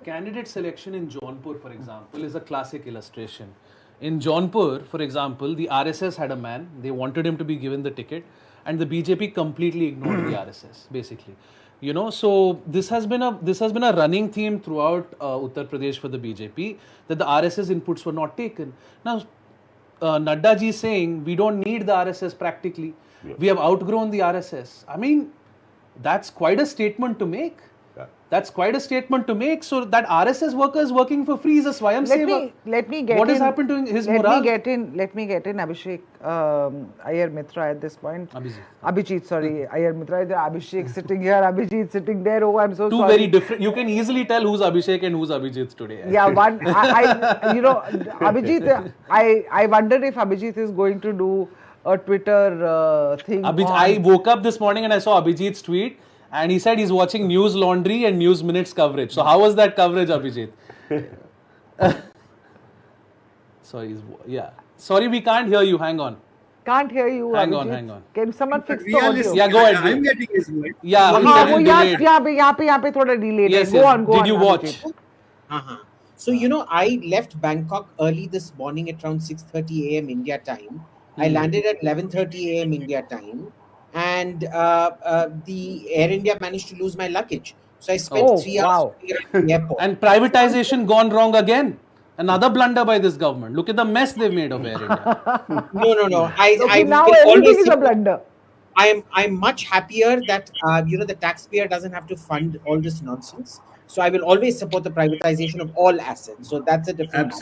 Candidate selection in Jaunpur, for example, is a classic illustration. In Jaunpur, for example, the RSS had a man. They wanted him to be given the ticket, and the BJP completely ignored the RSS, basically. So this has been a running theme throughout Uttar Pradesh for the BJP, that the RSS inputs were not taken. Now, Nadda ji is saying we don't need the RSS practically. Yeah. We have outgrown the RSS. I mean, that's quite a statement to make. That's quite a statement to make. So that RSS worker is working for free is a Swayam Seva. Let me get what in. Has happened to his morale? Let me get in Abhishek Iyer Mitra at this point. Abhijit, sorry. Iyer Mitra. Abhishek sitting here, Abhijit sitting there. Oh, I'm so sorry. Two very different. You can easily tell who's Abhishek and who's Abhijit today. Yeah, one. Abhijit, I wonder if Abhijit is going to do a Twitter thing. I woke up this morning and I saw Abhijit's tweet. And he said he's watching News Laundry and News Minutes coverage. So how was that coverage, Abhijit? Sorry, we can't hear you. Hang on. Can't hear you. Hang on. Can someone fix the audio? Yeah, go ahead. I'm getting his voice. Yeah, यहाँ पे थोड़ा delay. Yes, go on. Did you watch? So, I left Bangkok early this morning at around 6:30 a.m. India time. I landed at 11:30 a.m. India time. And the Air India managed to lose my luggage. So I spent 3 hours at the airport. And privatization gone wrong again. Another blunder by this government. Look at the mess they've made of Air India. No. Now everything is a blunder. I'm much happier that the taxpayer doesn't have to fund all this nonsense. So I will always support the privatization of all assets. So that's a different.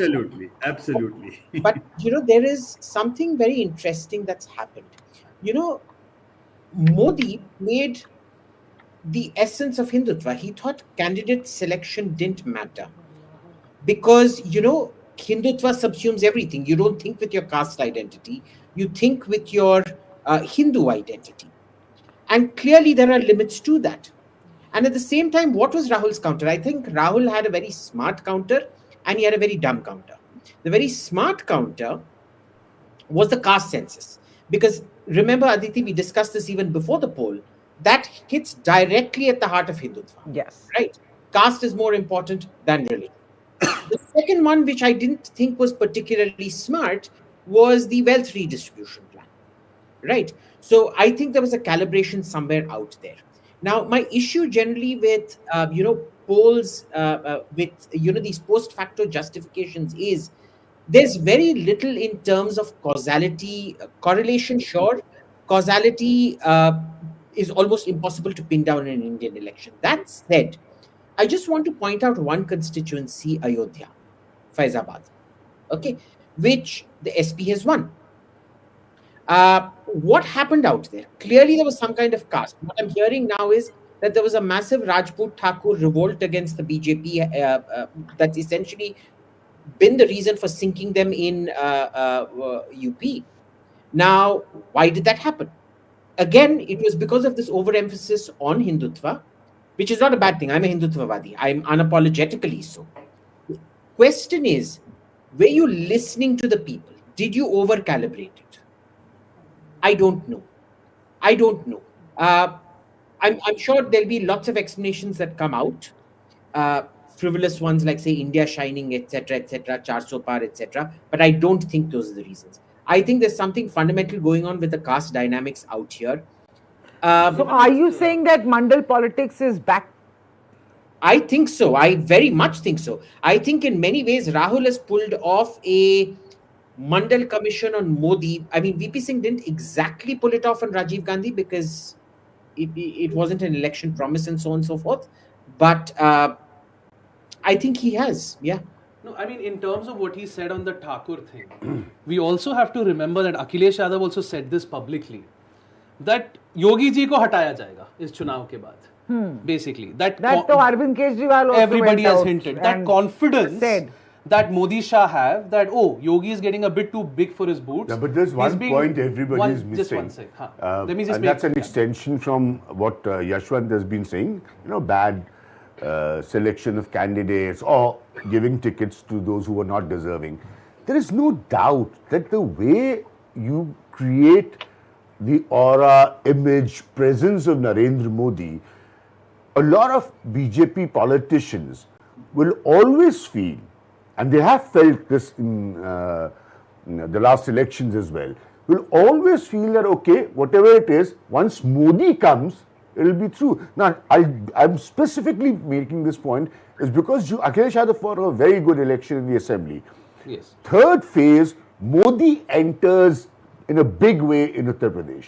Absolutely. But there is something very interesting that's happened. Modi made the essence of Hindutva. He thought candidate selection didn't matter because, Hindutva subsumes everything. You don't think with your caste identity. You think with your Hindu identity. And clearly there are limits to that. And at the same time, what was Rahul's counter? I think Rahul had a very smart counter and he had a very dumb counter. The very smart counter was the caste census. Because remember, Aditi, we discussed this even before the poll. That hits directly at the heart of Hindutva. Yes. Right? caste is more important than religion. The second one, which I didn't think was particularly smart, was the wealth redistribution plan, right? So I think there was a calibration somewhere out there. Now, my issue generally with polls with these post facto justifications is there's very little in terms of causality, correlation. Sure, causality is almost impossible to pin down in an Indian election. That said, I just want to point out one constituency, Ayodhya, Faizabad, okay, which the SP has won. What happened out there? Clearly, there was some kind of caste. What I'm hearing now is that there was a massive Rajput Thakur revolt against the BJP that's essentially been the reason for sinking them in UP. Now, why did that happen? Again, it was because of this overemphasis on Hindutva, which is not a bad thing. I'm a Hindutvavadi. I'm unapologetically so. The question is, were you listening to the people? Did you over-calibrate it? I don't know. I don't know. I'm sure there'll be lots of explanations that come out. Frivolous ones like, say, India shining, etc., 400 paar, etc. But I don't think those are the reasons. I think there's something fundamental going on with the caste dynamics out here. So are you saying that Mandal politics is back? I think so. I very much think so. I think in many ways, Rahul has pulled off a Mandal commission on Modi. I mean, VP Singh didn't exactly pull it off on Rajiv Gandhi because it wasn't an election promise and so on and so forth. But I think he has, yeah. No, I mean, in terms of what he said on the Thakur thing, we also have to remember that Akhilesh Yadav also said this publicly, that Yogi ji ko hataya jayega is chunav ke baad. Basically. That to Arvind Kejriwal also everybody has hinted. That confidence that Modi Shah have, that, oh, Yogi is getting a bit too big for his boots. Yeah, but there's one point everybody is missing. Just one sec. Let me just and that's an extension from what Yashwant has been saying. Bad selection of candidates or giving tickets to those who are not deserving. There is no doubt that the way you create the aura, image, presence of Narendra Modi, a lot of BJP politicians will always feel, and they have felt this in the last elections as well, will always feel that, okay, whatever it is, once Modi comes, it will be through. Now, I'm specifically making this point is because Akhilesh Yadav fought a very good election in the assembly. Yes. Third phase, Modi enters in a big way in Uttar Pradesh.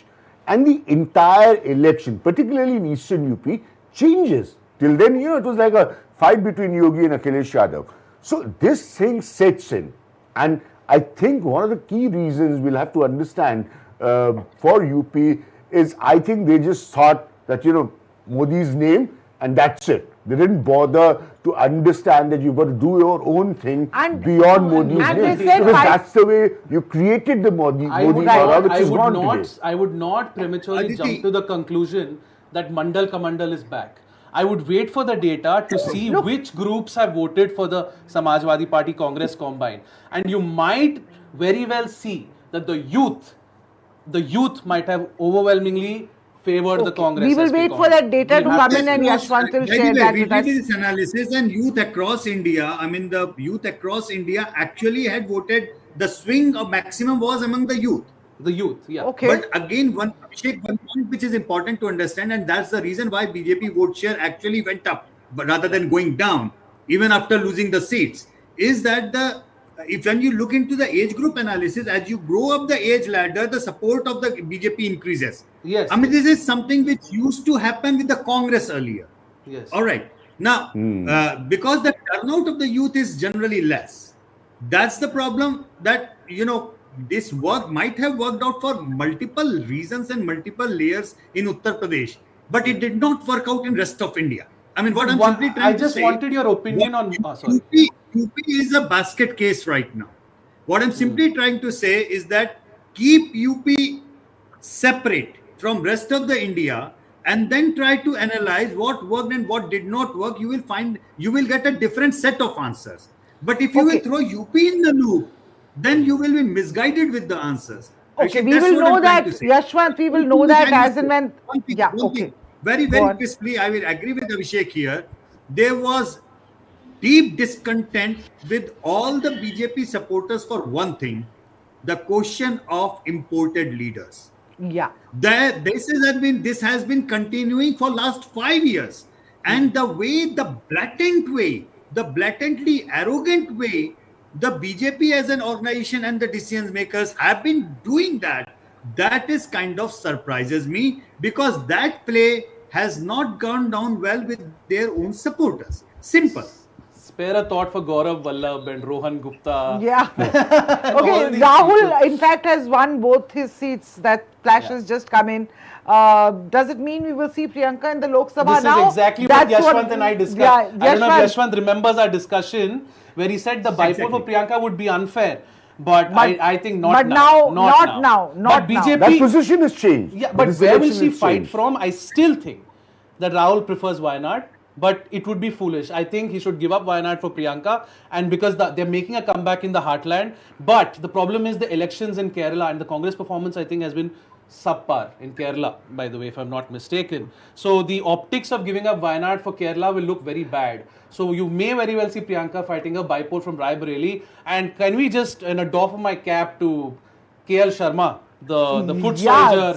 And the entire election, particularly in eastern UP, changes. Till then, it was like a fight between Yogi and Akhilesh Yadav. So this thing sets in. And I think one of the key reasons we'll have to understand for UP is I think they just thought that, Modi's name and that's it. They didn't bother to understand that you've got to do your own thing beyond Modi's name. Because that's the way you created the Modi aura, which is gone today. I would not prematurely jump to the conclusion that Mandal Kamandal is back. I would wait for the data to see which groups have voted for the Samajwadi Party Congress combined. And you might very well see that the youth might have overwhelmingly favored the Congress. We will wait for that data to come in and Yashwant will share that with us. We did this analysis and youth across India, the youth across India actually had voted, the swing of maximum was among the youth. The youth, yeah. Okay. But again, one point which is important to understand, and that's the reason why BJP vote share actually went up, but rather than going down, even after losing the seats, is that when you look into the age group analysis, as you grow up the age ladder, the support of the BJP increases. Yes. This is something which used to happen with the Congress earlier. Yes. All right. Now, because the turnout of the youth is generally less, that's the problem that, this work might have worked out for multiple reasons and multiple layers in Uttar Pradesh, but it did not work out in rest of India. What I'm simply trying to say... I just wanted your opinion on... sorry. UP is a basket case right now. What I'm simply trying to say is that keep UP separate from rest of the India and then try to analyze what worked and what did not work. You will get a different set of answers. But if you will throw UP in the loop, then you will be misguided with the answers. Okay, we will know that, Yashwant, we will know that as and when... Very, very crisply, I will agree with Abhishek here. there was deep discontent with all the BJP supporters for one thing, the question of imported leaders. Yeah. This has been continuing for last 5 years. And the blatantly arrogant way the BJP as an organization and the decision makers have been doing that is kind of surprises me, because that play has not gone down well with their own supporters. Simple. Spare a thought for Gaurav Vallabh and Rohan Gupta. Yeah. Okay, Rahul, in fact, has won both his seats. That flash has just come in. Does it mean we will see Priyanka in the Lok Sabha This now? is exactly what Yashwant and I discussed. Yeah, I don't know if Yashwant remembers our discussion where he said the bypoll for Priyanka would be unfair. But I think not now. Not now. But BJP, that position has changed. Yeah, but where will she fight from? I still think that Rahul prefers Wayanad. But it would be foolish. I think he should give up Wayanad for Priyanka, and because they're making a comeback in the heartland. But the problem is the elections in Kerala, and the Congress performance, I think, has been subpar in Kerala, by the way, if I'm not mistaken. So the optics of giving up Wayanad for Kerala will look very bad. So you may very well see Priyanka fighting a bypoll from Raebareli. And can we just doff of my cap to KL Sharma, the foot soldier,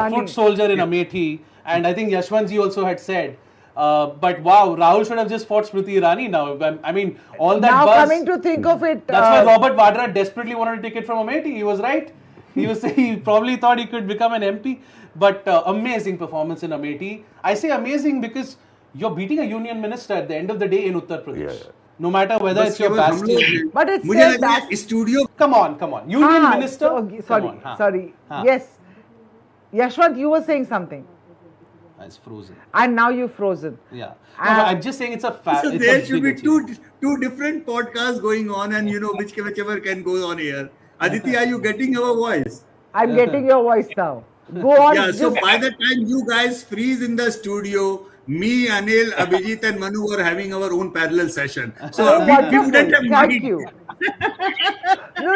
foot soldier in Amethi, and I think Yashwantji also had said. But wow, Rahul should have just fought Smriti Irani now. I mean, all that now buzz. Coming to think of it, that's why Robert Vadra desperately wanted a ticket from Amethi. He was right. He probably thought he could become an MP. But amazing performance in Amethi. I say amazing because you're beating a union minister at the end of the day in Uttar Pradesh. Yeah. No matter whether it's your bastion. But it's still that studio. Come on. Union minister. Sorry. Yes. Yashwant, you were saying something. It's frozen. And now you've frozen. Yeah. No, I'm just saying it's a fact. So there should be two different podcasts going on, and whichever can go on here. Aditi, are you getting our voice? I'm getting your voice now. Go on. Yeah, so by the time you guys freeze in the studio, me, Anil, Abhijit and Manu are having our own parallel session. So we wouldn't have Thank you. No.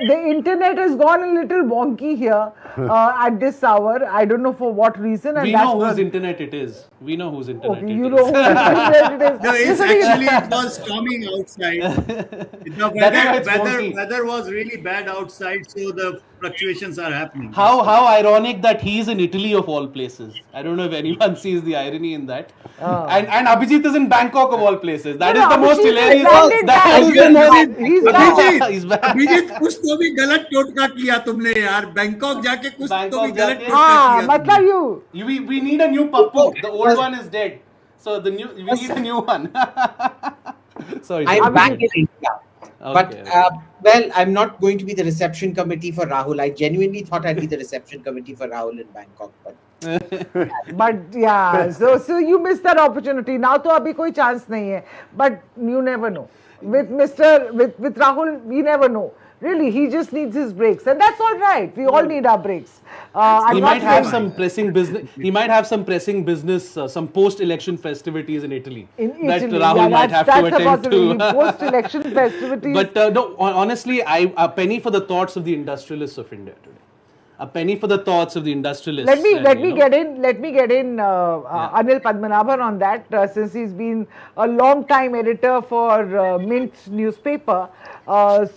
The internet has gone a little wonky here at this hour. I don't know for what reason. And we know whose internet it is. We know whose internet it is. You know whose internet it is. No, it was storming outside. The weather was really bad outside, so the fluctuations are happening. How ironic that he's in Italy of all places. I don't know if anyone sees the irony in that. And Abhijit is in Bangkok of all places. That is the most hilarious. He's back. Abhijit कुछ तो भी गलत टोट काट लिया तुमने यार Bangkok जाके कुछ तो भी गलत टोट काट लिया मतलब we need a new pappu. The old one is dead, so we need a new one. Sorry, I'm back in India. Okay. But I'm not going to be the reception committee for Rahul. I genuinely thought I'd be the reception committee for Rahul in Bangkok, but yeah, so you missed that opportunity. Now तो अभी कोई chance नहीं है. But you never know. With Rahul, we never know. Really, he just needs his breaks, and that's all right. We all need our breaks. He might have some pressing business. He might have some pressing business, some post-election festivities in Italy. That Rahul might have to attend to. Post-election festivities. But no, honestly, a penny for the thoughts of the industrialists of India today. A penny for the thoughts of the industrialists. Let me get in Anil Padmanabhan on that, since he's been a long time editor for Mint newspaper. A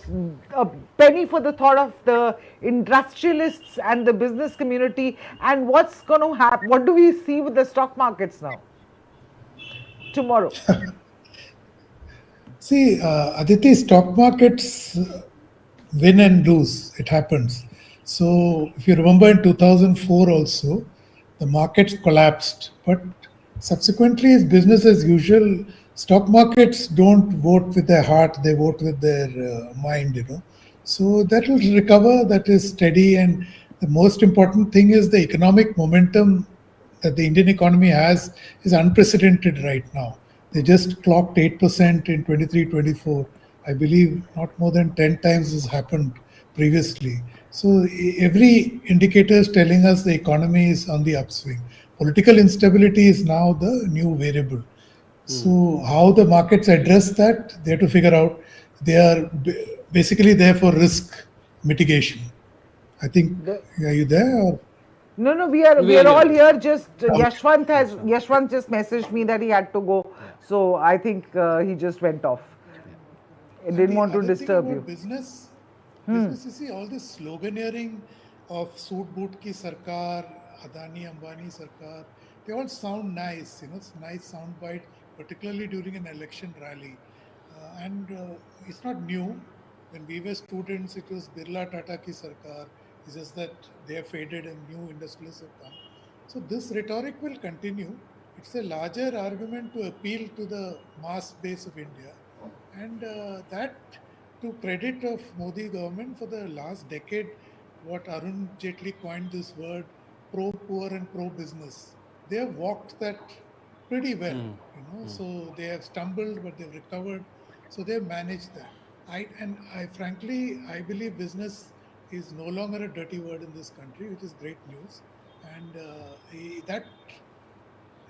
penny for the thought of the industrialists and the business community, and what's going to happen. What do we see with the stock markets now? Tomorrow. See, Aditi, stock markets win and lose. It happens. So if you remember in 2004 also, the markets collapsed, but subsequently it's business as usual. Stock markets don't vote with their heart, they vote with their mind, So that will recover, that is steady, and the most important thing is the economic momentum that the Indian economy has is unprecedented right now. They just clocked 8% in 23-24. I believe not more than 10 times has happened previously. So every indicator is telling us the economy is on the upswing. Political instability is now the new variable. So how the markets address that, they have to figure out. They are basically there for risk mitigation. I think, are you there? Or? No, we are We are all here. here. Just Yashwant just messaged me that he had to go, so I think he just went off. I And didn't the want to other thing disturb about you. business, you see all this sloganeering of Soot Boot Ki Sarkar, Adani Ambani Sarkar, they all sound nice, it's nice soundbite, particularly during an election rally. And it's not new. When we were students, it was Birla Tata Ki Sarkar. It's just that they have faded and new industrialists have come. So this rhetoric will continue. It's a larger argument to appeal to the mass base of India. And that to credit of Modi government for the last decade, what Arun Jaitley coined this word, pro-poor and pro-business. They have walked that pretty well, So they have stumbled, but they've recovered. So they've managed that. Frankly, I believe business is no longer a dirty word in this country, which is great news. And that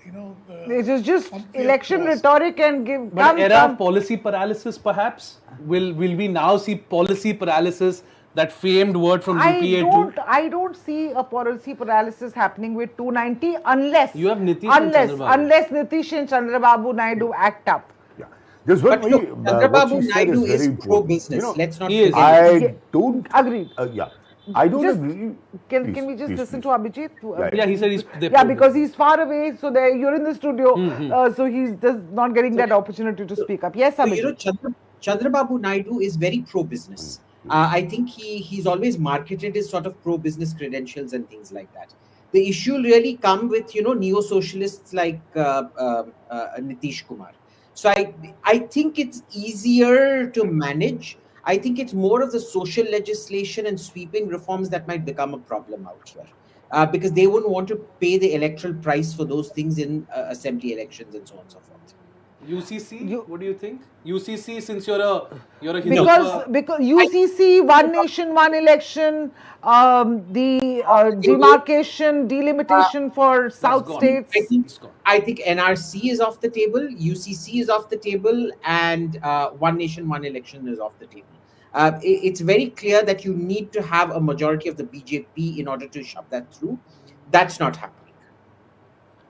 It is just come to a election cross. rhetoric and give. But era of policy paralysis, perhaps? Will we now see policy paralysis? That famed word from UPA too. I don't see a policy paralysis happening with 290 unless You have Nitish and Chandrababu. unless Nitish and Chandrababu Naidu act up. Yeah. Just what But look, what she Chandrababu said Naidu very is important. pro-business. Let's not He is. forget. I don't Agreed. yeah. I don't Just- agree. Can Please, we just please, listen please. to Abhijit? Yeah, he said he's. Yeah, because he's far away, so you're in the studio, so he's just not getting that opportunity to speak up. Yes, So, Abhijit. Chandrababu Naidu is very pro-business. I think he's always marketed his sort of pro-business credentials and things like that. The issue really come with neo-socialists like Nitish Kumar. So I think it's easier to manage. I think it's more of the social legislation and sweeping reforms that might become a problem out here, because they wouldn't want to pay the electoral price for those things in assembly elections and so on and so forth. UCC, what do you think? UCC, since you're a Hindu. Because UCC, One Nation, One Election, the demarcation, delimitation for South gone. states. I think NRC is off the table, UCC is off the table, and One Nation, One Election is off the table. It's very clear that you need to have a majority of the BJP in order to shove that through. That's not happening.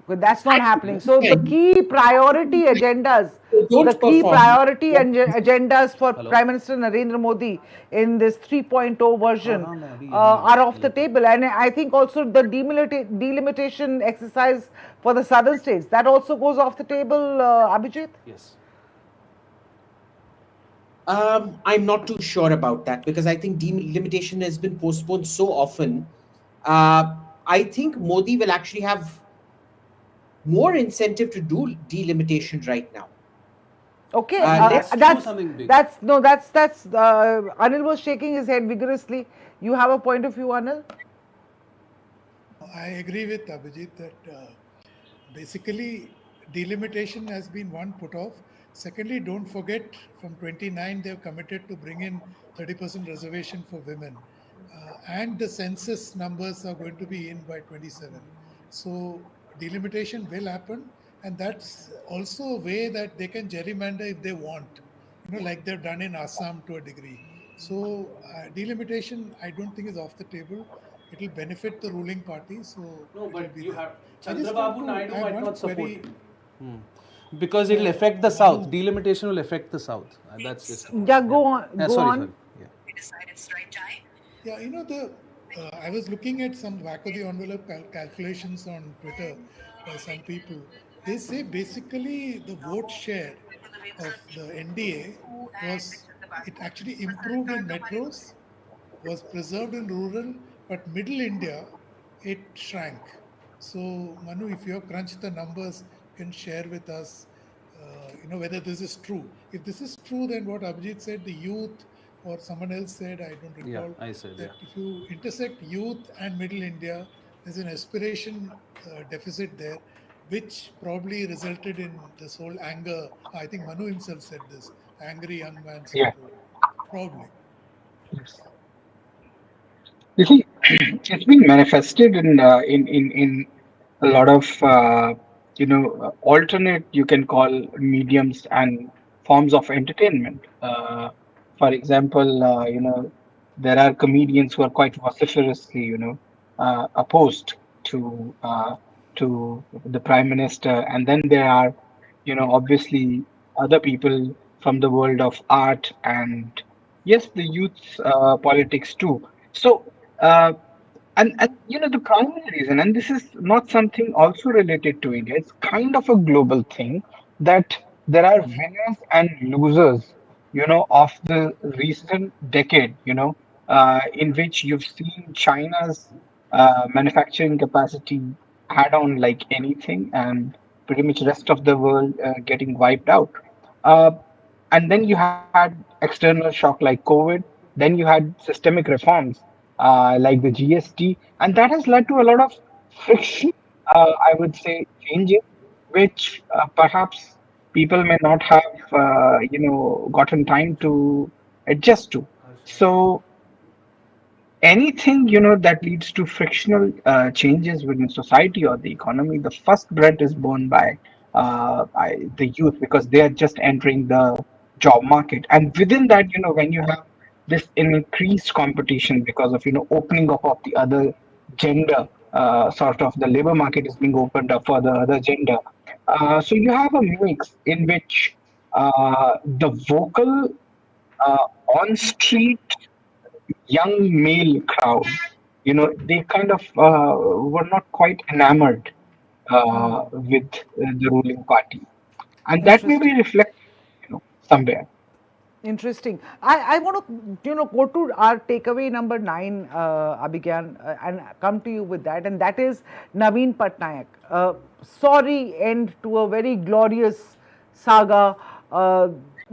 But that's not happening. So the key priority agendas, for Prime Minister Narendra Modi in this 3.0 version are off the table. And I think also the delimitation exercise for the southern states, that also goes off the table, Abhijit? Yes. I'm not too sure about that, because I think delimitation has been postponed so often. I think Modi will actually have more incentive to do delimitation right now. Okay, let's do something big. Anil was shaking his head vigorously. You have a point of view, Anil? I agree with Abhijit that basically delimitation has been one put off. Secondly, don't forget from 29 they have committed to bring in 30% reservation for women, and the census numbers are going to be in by 27. So delimitation will happen, and that's also a way that they can gerrymander if they want, like they've done in Assam to a degree. So delimitation, I don't think is off the table. It will benefit the ruling party. So no, but you have I just Chandrababu want to Naidu add might one not support query. it. Because it will affect the south. Delimitation will affect the south. That's just. Yeah, go on. Sorry. Yeah. We decide it's right time. Yeah, I was looking at some back of the envelope calculations on Twitter by some people. They say basically the vote share of the NDA it actually improved in metros, was preserved in rural, but middle India, it shrank. So Manu, if you have crunched the numbers, you can share with us, whether this is true. If this is true, then what Abhijit said, the youth, or someone else said, I don't recall. Yeah, I said, that if you intersect youth and middle India, there's an aspiration deficit there, which probably resulted in this whole anger. I think Manu himself said this, angry young man syndrome. Yeah. Probably. Yes. You see, it's been manifested in a lot of alternate, you can call, mediums and forms of entertainment. For example, there are comedians who are quite vociferously opposed to the prime minister, and then there are, obviously other people from the world of art and yes, the youth's politics too. So. And the primary reason, and this is not something also related to India, it's kind of a global thing that there are winners and losers, of the recent decade, in which you've seen China's manufacturing capacity add on like anything, and pretty much rest of the world getting wiped out. Uh, and then you had external shock like COVID. Then you had systemic reforms like the GST, and that has led to a lot of friction. I would say changes, which perhaps people may not have, gotten time to adjust to. So anything that leads to frictional changes within society or the economy, the first bread is borne by the youth because they are just entering the job market, and within that, when you have this increased competition because of opening up of the other gender, sort of the labor market is being opened up for the other gender, so you have a mix in which the vocal uh, on street young male crowd, they kind of were not quite enamored with the ruling party, and that may be Interesting. reflected, somewhere. Interesting. I want to, go to our takeaway number 9, Abhigyan, and come to you with that. And that is Naveen Patnaik. Sorry end to a very glorious saga.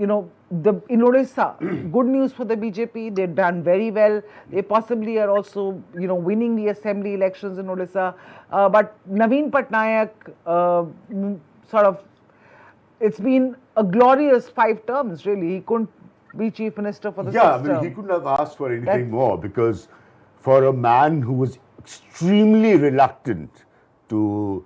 In Odisha, good news for the BJP. They've done very well. They possibly are also, winning the assembly elections in Odisha. But Naveen Patnaik, sort of, it's been a glorious 5 terms, really. He couldn't be chief minister for the Yeah, I sixth mean, term. he couldn't have asked for anything more because for a man who was extremely reluctant to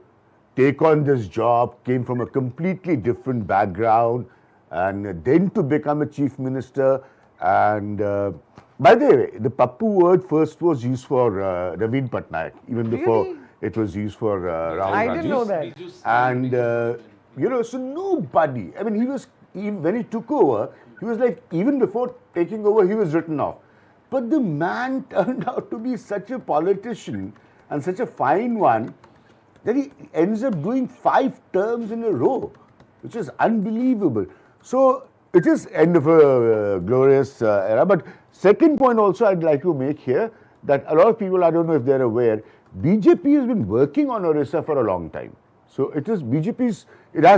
take on this job, came from a completely different background, and then to become a chief minister. And by the way, the Pappu word first was used for Naveen Patnaik, even before Really? it was used for Rahul I Gandhi. didn't know that. And so nobody, I mean, when he took over, he was like, even before taking over, he was written off. But the man turned out to be such a politician and such a fine one that he ends up doing 5 terms in a row, which is unbelievable. So it is end of a glorious era. But second point also I'd like to make here, that a lot of people, I don't know if they're aware, BJP has been working on Orissa for a long time. So it has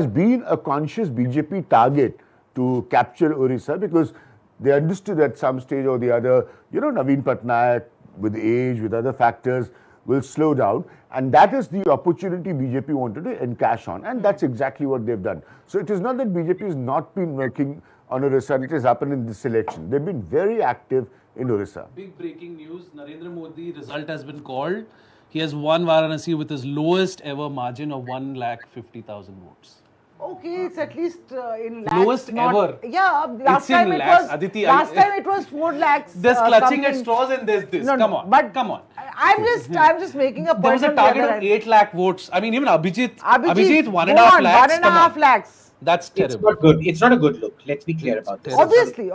been a conscious BJP target to capture Orissa because they understood at some stage or the other, Naveen Patnaik with age, with other factors, will slow down. And that is the opportunity BJP wanted to encash on. And that's exactly what they've done. So it is not that BJP has not been working on Orissa, it has happened in this election. They've been very active in Orissa. Big breaking news, Narendra Modi result has been called. He has won Varanasi with his lowest ever margin of 1,50,000 votes. Okay, it's at least in lakhs. Lowest not, ever. Yeah, It's in lakhs, Aditi. Last time it was 4 lakhs. There's clutching something. at straws and there's this. No, come on. But come on. I'm just making a point. There was a on the target other of end. 8 lakh votes. I mean, even Abhijit 1.5 go lakhs. on, 1.5 lakhs. That's It's terrible. not good. It's not a good look. Let's be clear about this. Obviously,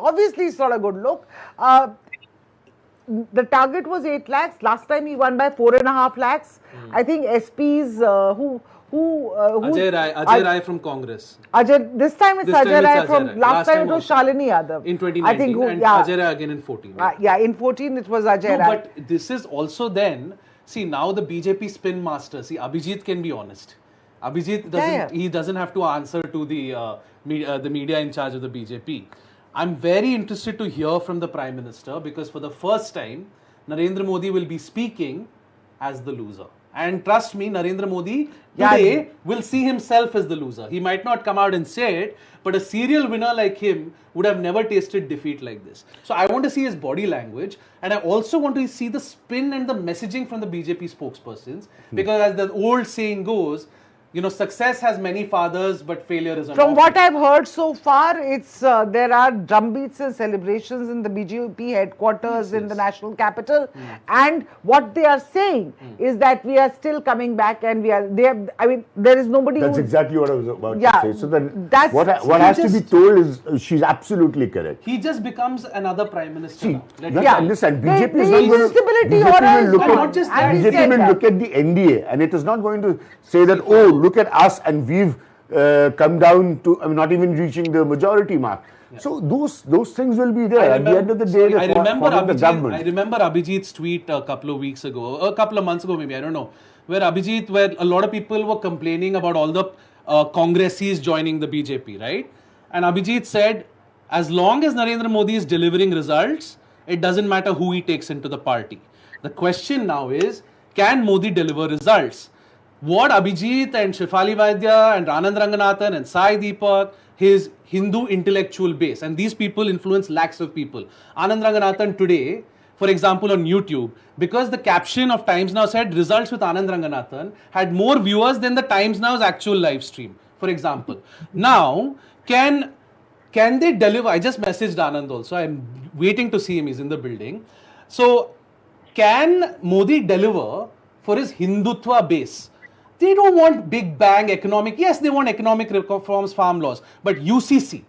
it's not a good look. The target was 8 lakhs. Last time he won by 4.5 lakhs. I think SPs Ajay Rai from Congress. This time it's Ajay Rai from. Last time it was Shalini Yadav. In 2019. I think and Ajay Rai again in 14. In 14 it was Ajay Rai. But this is also then. See, now the BJP spin master. See, Abhijit can be honest. Abhijit doesn't. He doesn't have to answer to the media in charge of the BJP. I'm very interested to hear from the Prime Minister because for the first time, Narendra Modi will be speaking as the loser. And trust me, Narendra Modi today will see himself as the loser. He might not come out and say it, but a serial winner like him would have never tasted defeat like this. So I want to see his body language, and I also want to see the spin and the messaging from the BJP spokespersons, because as the old saying goes, success has many fathers, but failure is an From orphan. what I've heard so far, it's there are drumbeats and celebrations in the BJP headquarters in the national capital, and what they are saying is that we are still coming back, and I mean, there is nobody. That's who's, exactly what I was about Yeah, to say. So then, that's- what has to be told is she's absolutely correct. He just becomes another prime minister. See, now. you have to understand, BJP is the not going to, Invincibility BJP order will is look gone. at, Not just that. And he BJP said will that. look at the NDA, and it is not going to say that, oh, look at us and we've come down to, not even reaching the majority mark. So those things will be there. At the end of the day, I remember the government. I remember Abhijit's tweet a couple of weeks ago, a couple of months ago maybe, I don't know, where a lot of people were complaining about all the Congressees joining the BJP, right? And Abhijit said, as long as Narendra Modi is delivering results, it doesn't matter who he takes into the party. The question now is, can Modi deliver results? What Abhijit and Shefali Vaidya and Anand Ranganathan and Sai Deepak, his Hindu intellectual base, and these people influence lakhs of people. Anand Ranganathan today, for example, on YouTube, because the caption of Times Now said results with Anand Ranganathan had more viewers than the Times Now's actual live stream, for example. Now, can they deliver? I just messaged Anand also. I'm waiting to see him. He's in the building. So, can Modi deliver for his Hindutva base? They don't want big bang economic. Yes, they want economic reforms, farm laws. But UCC,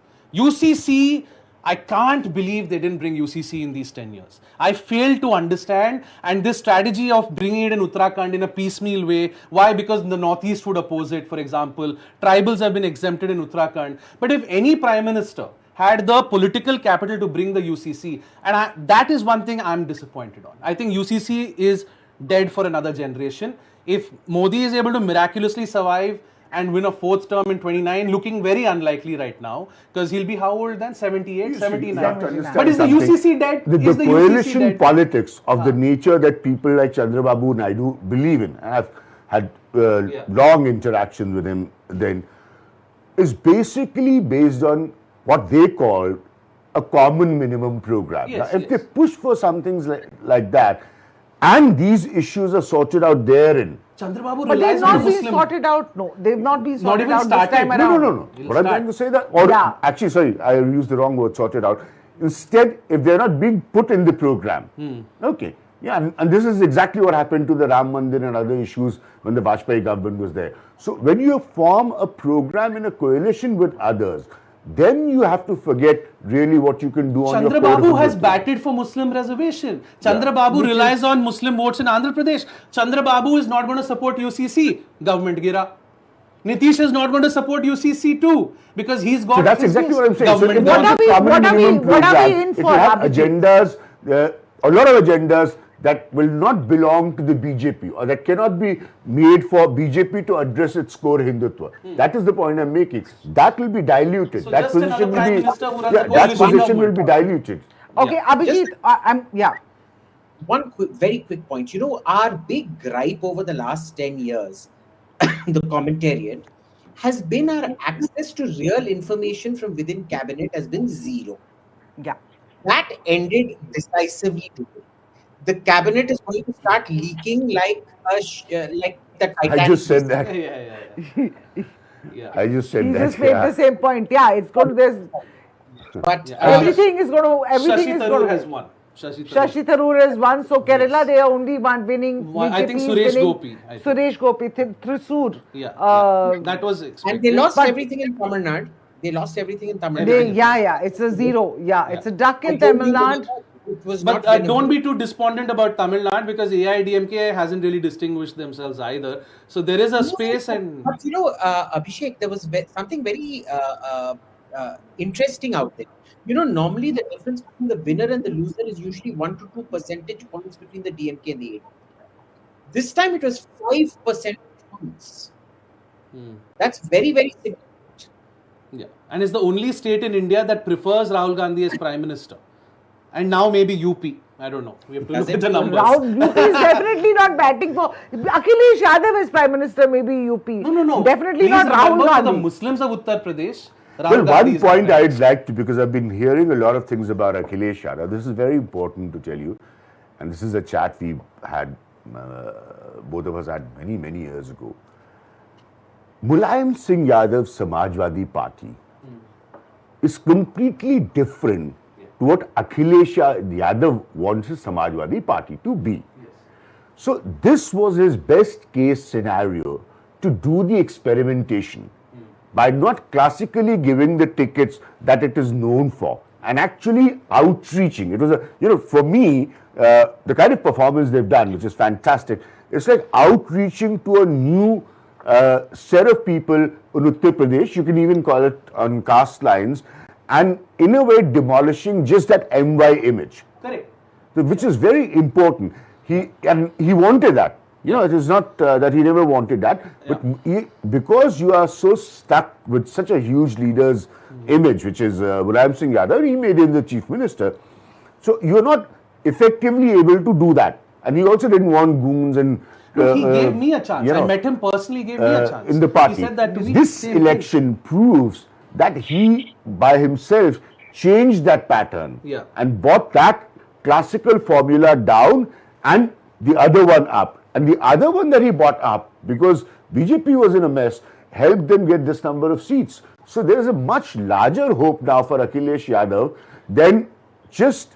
I can't believe they didn't bring UCC in these 10 years. I fail to understand. And this strategy of bringing it in Uttarakhand in a piecemeal way. Why? Because the Northeast would oppose it, for example. Tribals have been exempted in Uttarakhand. But if any Prime Minister had the political capital to bring the UCC, and that is one thing I'm disappointed on. I think UCC is dead for another generation. If Modi is able to miraculously survive and win a fourth term in 29, looking very unlikely right now, because he'll be how old then? 78, 79. But is the UCC dead? The Is the UCC coalition dead? politics of the nature that people like Chandrababu Naidu believe in, and I've had long interactions with him then, is basically based on what they call a common minimum program. Yes, now, if they push for some things like that, and these issues are sorted out therein. Chandrababu But they've relies on not been Muslim. sorted out. No, they've not been sorted even out this started. time around. No. What I'm trying to say that, or actually, sorry, I used the wrong word, sorted out. Instead, if they're not being put in the program, okay, yeah, and this is exactly what happened to the Ram Mandir and other issues when the Vajpayee government was there. So when you form a program in a coalition with others, then you have to forget really what you can do on your Chandrababu has batted for Muslim reservation. Chandrababu relies on Muslim votes in Andhra Pradesh. Chandrababu is not going to support UCC. Government gira. Nitish is not going to support UCC too because he's got. So that's exactly what I'm saying. Government So What are we in if for, you have Abhijit? agendas, a lot of agendas that will not belong to the BJP or that cannot be made for BJP to address its core Hindutva. That is the point I'm making. That will be diluted. So that just position another will Prime be Minister who runs a that coalition position will be government. diluted. Okay, Abhijit, One very quick point. Our big gripe over the last 10 years, the commentariat, has been our access to real information from within cabinet has been zero. Yeah. That ended decisively today. The cabinet is going to start leaking like the Titanic. I just said that. Yeah. I just said He that. just made the same point. Yeah, it's going to. But Everything is going to. Everything Shashi is Tharoor going has to. won. Shashi Tharoor has won. So Kerala, they are only winning. I think BJP is Suresh winning. Gopi, I think. Suresh Gopi, Thrissur. That was expected. and they lost But- everything in Tamil Nadu. They lost everything in Tamil Nadu. It's a zero. Yeah, it's a duck in Tamil Nadu. It was But not don't be too despondent about Tamil Nadu because AIDMK hasn't really distinguished themselves either. So there is a space and. But Abhishek, there was something very interesting out there. Normally the difference between the winner and the loser is usually 1 to 2 percentage points between the DMK and the AIDMK. This time it was 5 percentage points. That's very, very significant. Yeah, and it's the only state in India that prefers Rahul Gandhi as Prime Minister. And now maybe UP. I don't know. We have to look at the numbers. UP is definitely not batting for. Akhilesh Yadav is Prime Minister, maybe UP. No. Definitely Please not Rahul remember, for the Gandhi. Muslims of Uttar Pradesh, Rahul Well, Gandhi one is the point Prime I'd like to, because I've been hearing a lot of things about Akhilesh Yadav. This is very important to tell you. And this is a chat we had, both of us had many, many years ago. Mulayam Singh Yadav's Samajwadi Party is completely different to what Akhilesh Yadav wants his Samajwadi Party to be. So this was his best case scenario to do the experimentation by not classically giving the tickets that it is known for and actually outreaching. It was for me, the kind of performance they've done, which is fantastic, it's like outreaching to a new set of people in Uttar Pradesh, you can even call it on caste lines, and in a way demolishing just that MY image. Correct. Which is very important. He wanted that. It is not that he never wanted that, but because you are so stuck with such a huge leader's image, which is Mulayam Singh Yadav, he made him the chief minister. So you are not effectively able to do that. And he also didn't want goons and. He gave me a chance. I met him personally, gave me a chance. In the party. He said that to me. This election proves that he, by himself, changed that pattern and brought that classical formula down and the other one up. And the other one that he brought up, because BJP was in a mess, helped them get this number of seats. So there is a much larger hope now for Akhilesh Yadav than just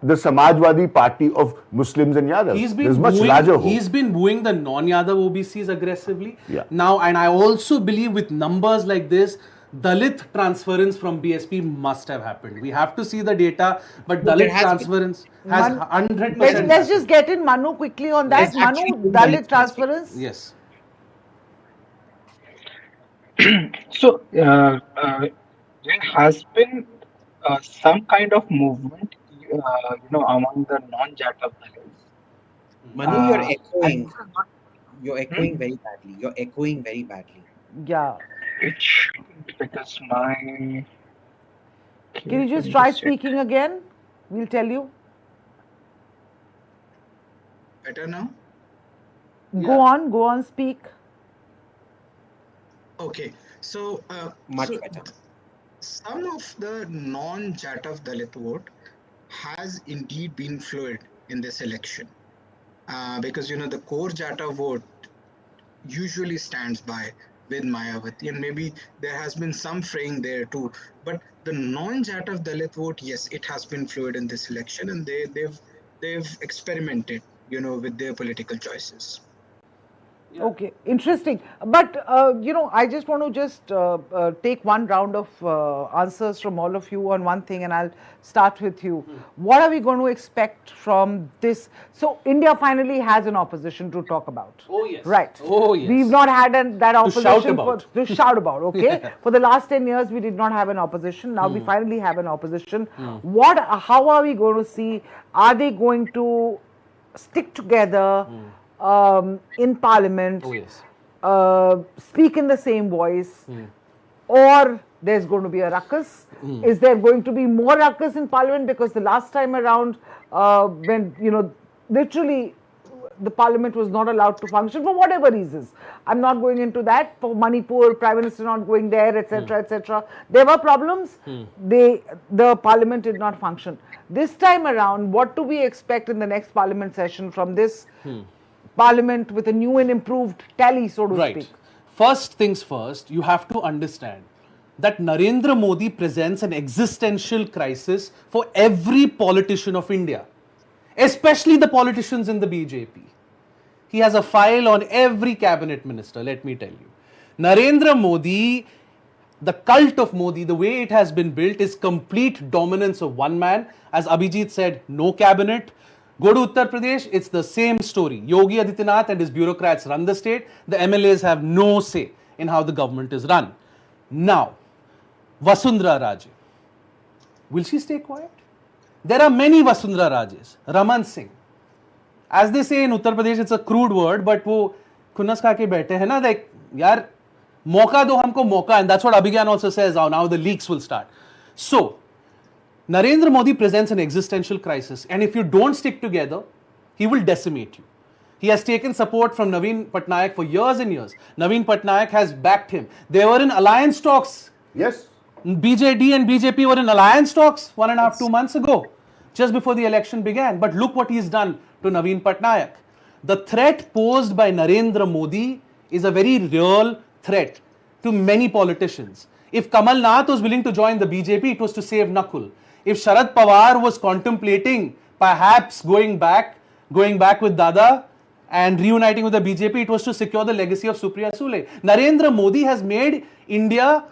the Samajwadi Party of Muslims and Yadavs. There's much larger hope. He's been wooing the non-Yadav OBCs aggressively. Yeah. Now, and I also believe with numbers like this, Dalit transference from BSP must have happened. We have to see the data, but Dalit transference has 100%. Let's just get in Manu quickly on that. Manu, Dalit transference? Yes. So, there has been some kind of movement, among the non-Jatav Dalits. Manu, you're echoing. You're echoing very badly. You're echoing very badly. Yeah. It shouldn't, because my... Can you just try speaking again? We'll tell you. Better now? Go on, speak. Okay, so much better. Some of the non-Jatav Dalit vote has indeed been fluid in this election, because the core Jatav vote usually stands by with Mayawati, and maybe there has been some fraying there too. But the non-Jatav Dalit vote, yes, it has been fluid in this election, and they've experimented, with their political choices. Yeah. Okay, interesting. But, I just want to take one round of answers from all of you on one thing, and I'll start with you. What are we going to expect from this? So, India finally has an opposition to talk about. Oh, yes. Right. Oh, yes. We've not had that opposition to shout about, okay? Yeah. For the last 10 years, we did not have an opposition. Now we finally have an opposition. How are we going to see? Are they going to stick together? In Parliament, speak in the same voice, or there's going to be a ruckus? Is there going to be more ruckus in Parliament? Because the last time around, when, literally the Parliament was not allowed to function for whatever reasons. I'm not going into that. For Manipur, Prime Minister not going there, etc., etc. There were problems. The Parliament did not function. This time around, what do we expect in the next Parliament session from this Parliament with a new and improved tally, so to speak? First things first, you have to understand that Narendra Modi presents an existential crisis for every politician of India, especially the politicians in the BJP. He has a file on every cabinet minister, let me tell you. Narendra Modi, the cult of Modi, the way it has been built is complete dominance of one man. As Abhijit said, no cabinet. Go to Uttar Pradesh, it's the same story. Yogi Adityanath and his bureaucrats run the state. The MLAs have no say in how the government is run. Now, Vasundhara Raje. Will she stay quiet? There are many Vasundhara Rajes. Raman Singh. As they say in Uttar Pradesh, it's a crude word, but wo khunnas kha ke baithe hai na, like, yaar, mauka do humko mauka, and that's what Abhigyan also says, now the leaks will start. So, Narendra Modi presents an existential crisis, and if you don't stick together, he will decimate you. He has taken support from Naveen Patnaik for years and years. Naveen Patnaik has backed him. They were in alliance talks. Yes. BJD and BJP were in alliance talks 1.5 to 2 months ago, just before the election began. But look what he's done to Naveen Patnaik. The threat posed by Narendra Modi is a very real threat to many politicians. If Kamal Nath was willing to join the BJP, it was to save Nakul. If Sharad Pawar was contemplating perhaps going back with Dada and reuniting with the BJP, it was to secure the legacy of Supriya Sule. Narendra Modi has made India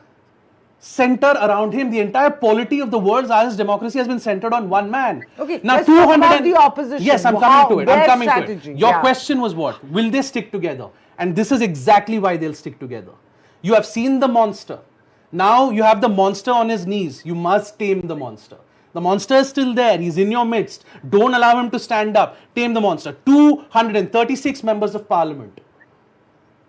center around him. The entire polity of the world's highest democracy has been centered on one man. Okay, now let's talk about the opposition. Yes, I'm coming to it. I'm coming strategy, to it. Your question was what? Will they stick together? And this is exactly why they'll stick together. You have seen the monster. Now you have the monster on his knees. You must tame the monster. The monster is still there. He's in your midst. Don't allow him to stand up. Tame the monster. 236 members of parliament.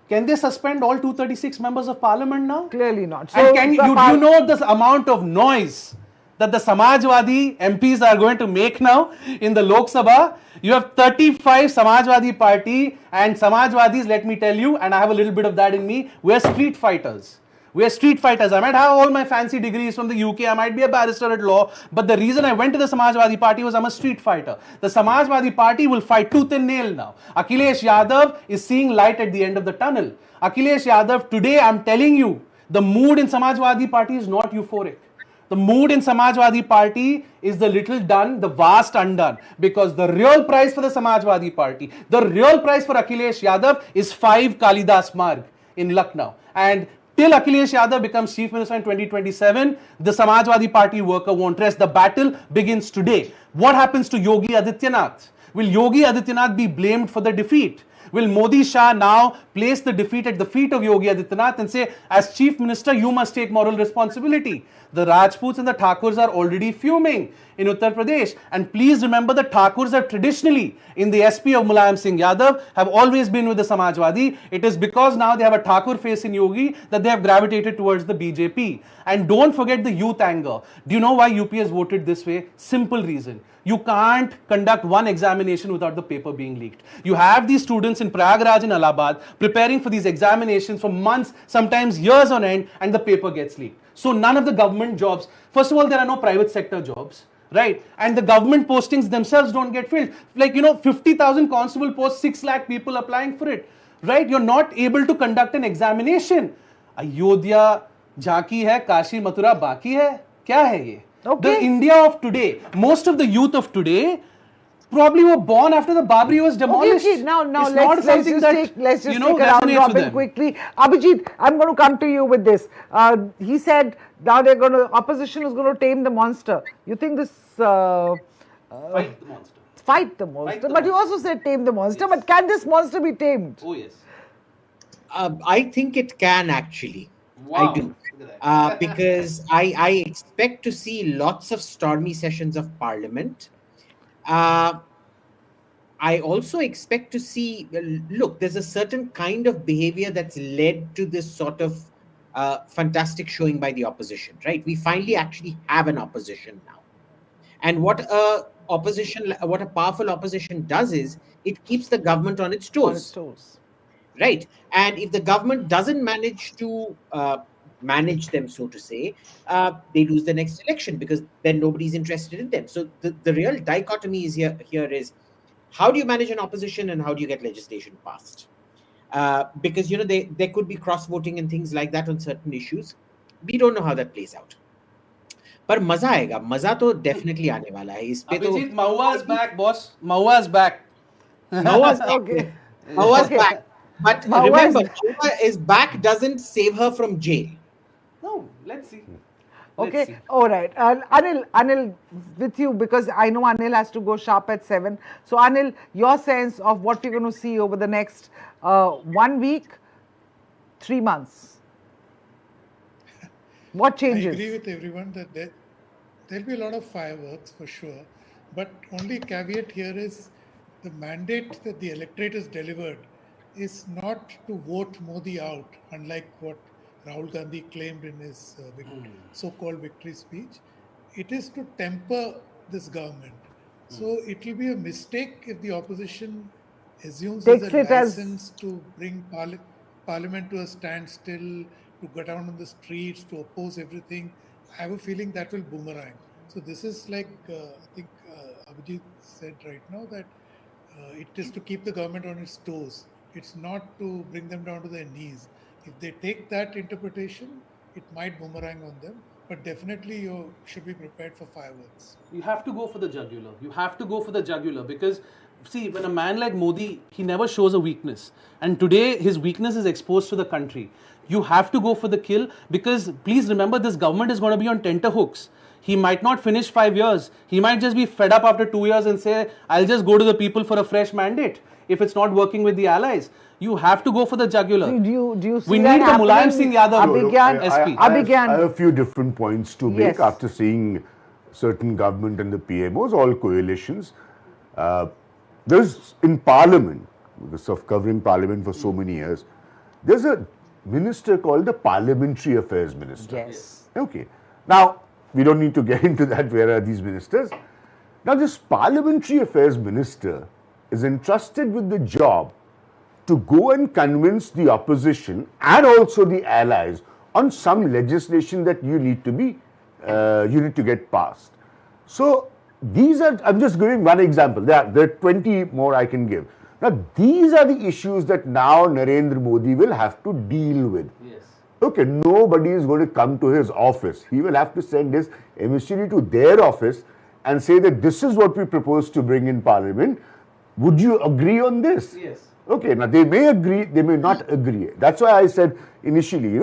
Can they suspend all 236 members of parliament now? Clearly not. So And you know the amount of noise that the Samajwadi MPs are going to make now in the Lok Sabha? You have 35 Samajwadi party, and Samajwadis, let me tell you, and I have a little bit of that in me, we're street fighters. We're street fighters. I might have all my fancy degrees from the UK. I might be a barrister at law. But the reason I went to the Samajwadi party was I'm a street fighter. The Samajwadi party will fight tooth and nail now. Akhilesh Yadav is seeing light at the end of the tunnel. Akhilesh Yadav, today I'm telling you, the mood in Samajwadi party is not euphoric. The mood in Samajwadi party is the little done, the vast undone. Because the real price for the Samajwadi party, the real price for Akhilesh Yadav is 5 Kalidas Marg in Lucknow. And till Akhilesh Yadav becomes Chief Minister in 2027, the Samajwadi Party worker won't rest. The battle begins today. What happens to Yogi Adityanath? Will Yogi Adityanath be blamed for the defeat? Will Modi Shah now place the defeat at the feet of Yogi Adityanath and say, as Chief Minister, you must take moral responsibility? The Rajputs and the Thakurs are already fuming in Uttar Pradesh. And please remember, the Thakurs have traditionally, in the SP of Mulayam Singh Yadav, have always been with the Samajwadi. It is because now they have a Thakur face in Yogi that they have gravitated towards the BJP. And don't forget the youth anger. Do you know why UP has voted this way? Simple reason. You can't conduct one examination without the paper being leaked. You have these students in Prayagraj and Allahabad preparing for these examinations for months, sometimes years on end, and the paper gets leaked. So none of the government jobs, first of all, there are no private sector jobs, right? And the government postings themselves don't get filled. Like, 50,000 constable posts, 6 lakh people applying for it, right? You're not able to conduct an examination. Ayodhya jhanki hai, Kashi Mathura baki hai. Kya hai ye? Okay. The India of today, most of the youth of today probably were born after the Babri was demolished. Okay, now let's just take a round robin quickly. Abhijit, I'm going to come to you with this. He said now opposition is going to tame the monster. You think this fight the monster? Fight the monster. But you also said tame the monster. Yes. But can this monster be tamed? Oh yes. I think it can actually. Wow. I do. Because I expect to see lots of stormy sessions of parliament. I also expect to see, look, there's a certain kind of behavior that's led to this sort of fantastic showing by the opposition, right? We finally actually have an opposition now. And what a powerful opposition does is it keeps the government on its toes. Right. And if the government doesn't manage to manage them, so to say, they lose the next election because then nobody's interested in them. So the real dichotomy is here is how do you manage an opposition and how do you get legislation passed? Because, there could be cross-voting and things like that on certain issues. We don't know how that plays out. But maza aega. Maza to definitely aane wala hai. Abhijit, Mahua is back, boss. Mahua is back. Mahua's back. Okay. Mahua's back. But remember, Mahua is back doesn't save her from jail. No, let's see. Okay, all right. Anil, with you, because I know Anil has to go sharp at 7. So Anil, your sense of what we're going to see over the next 1 week, 3 months. What changes? I agree with everyone that there'll be a lot of fireworks for sure. But only caveat here is the mandate that the electorate has delivered is not to vote Modi out, unlike what Rahul Gandhi claimed in his so-called victory speech. It is to temper this government. So it will be a mistake if the opposition assumes there's a license to bring parliament to a standstill, to go down on the streets, to oppose everything. I have a feeling that will boomerang. So this is like, I think Abhijit said right now, that it is to keep the government on its toes. It's not to bring them down to their knees. If they take that interpretation, it might boomerang on them. But definitely you should be prepared for fireworks. You have to go for the jugular. You have to go for the jugular because, see, when a man like Modi, he never shows a weakness. And today, his weakness is exposed to the country. You have to go for the kill because, please remember, this government is going to be on tenterhooks. He might not finish 5 years. He might just be fed up after 2 years and say, I'll just go to the people for a fresh mandate if it's not working with the allies. You have to go for the jugular. See, do you see we that need the Mulayam Singh Yadav SP. I have a few different points to make Yes. after seeing certain government and the PMOs, all coalitions. There's in Parliament, because of covering Parliament for so many years, there's a minister called the Parliamentary Affairs Minister. Yes. Okay. Now, we don't need to get into that, where are these ministers. Now, this Parliamentary Affairs Minister is entrusted with the job to go and convince the opposition and also the allies on some legislation that you need to get passed. So these are, I'm just giving one example. There are 20 more I can give. Now these are the issues that now Narendra Modi will have to deal with. Yes. Okay, nobody is going to come to his office. He will have to send his emissary to their office and say that this is what we propose to bring in Parliament. Would you agree on this? Yes. Okay, now they may agree, they may not agree. That's why I said initially,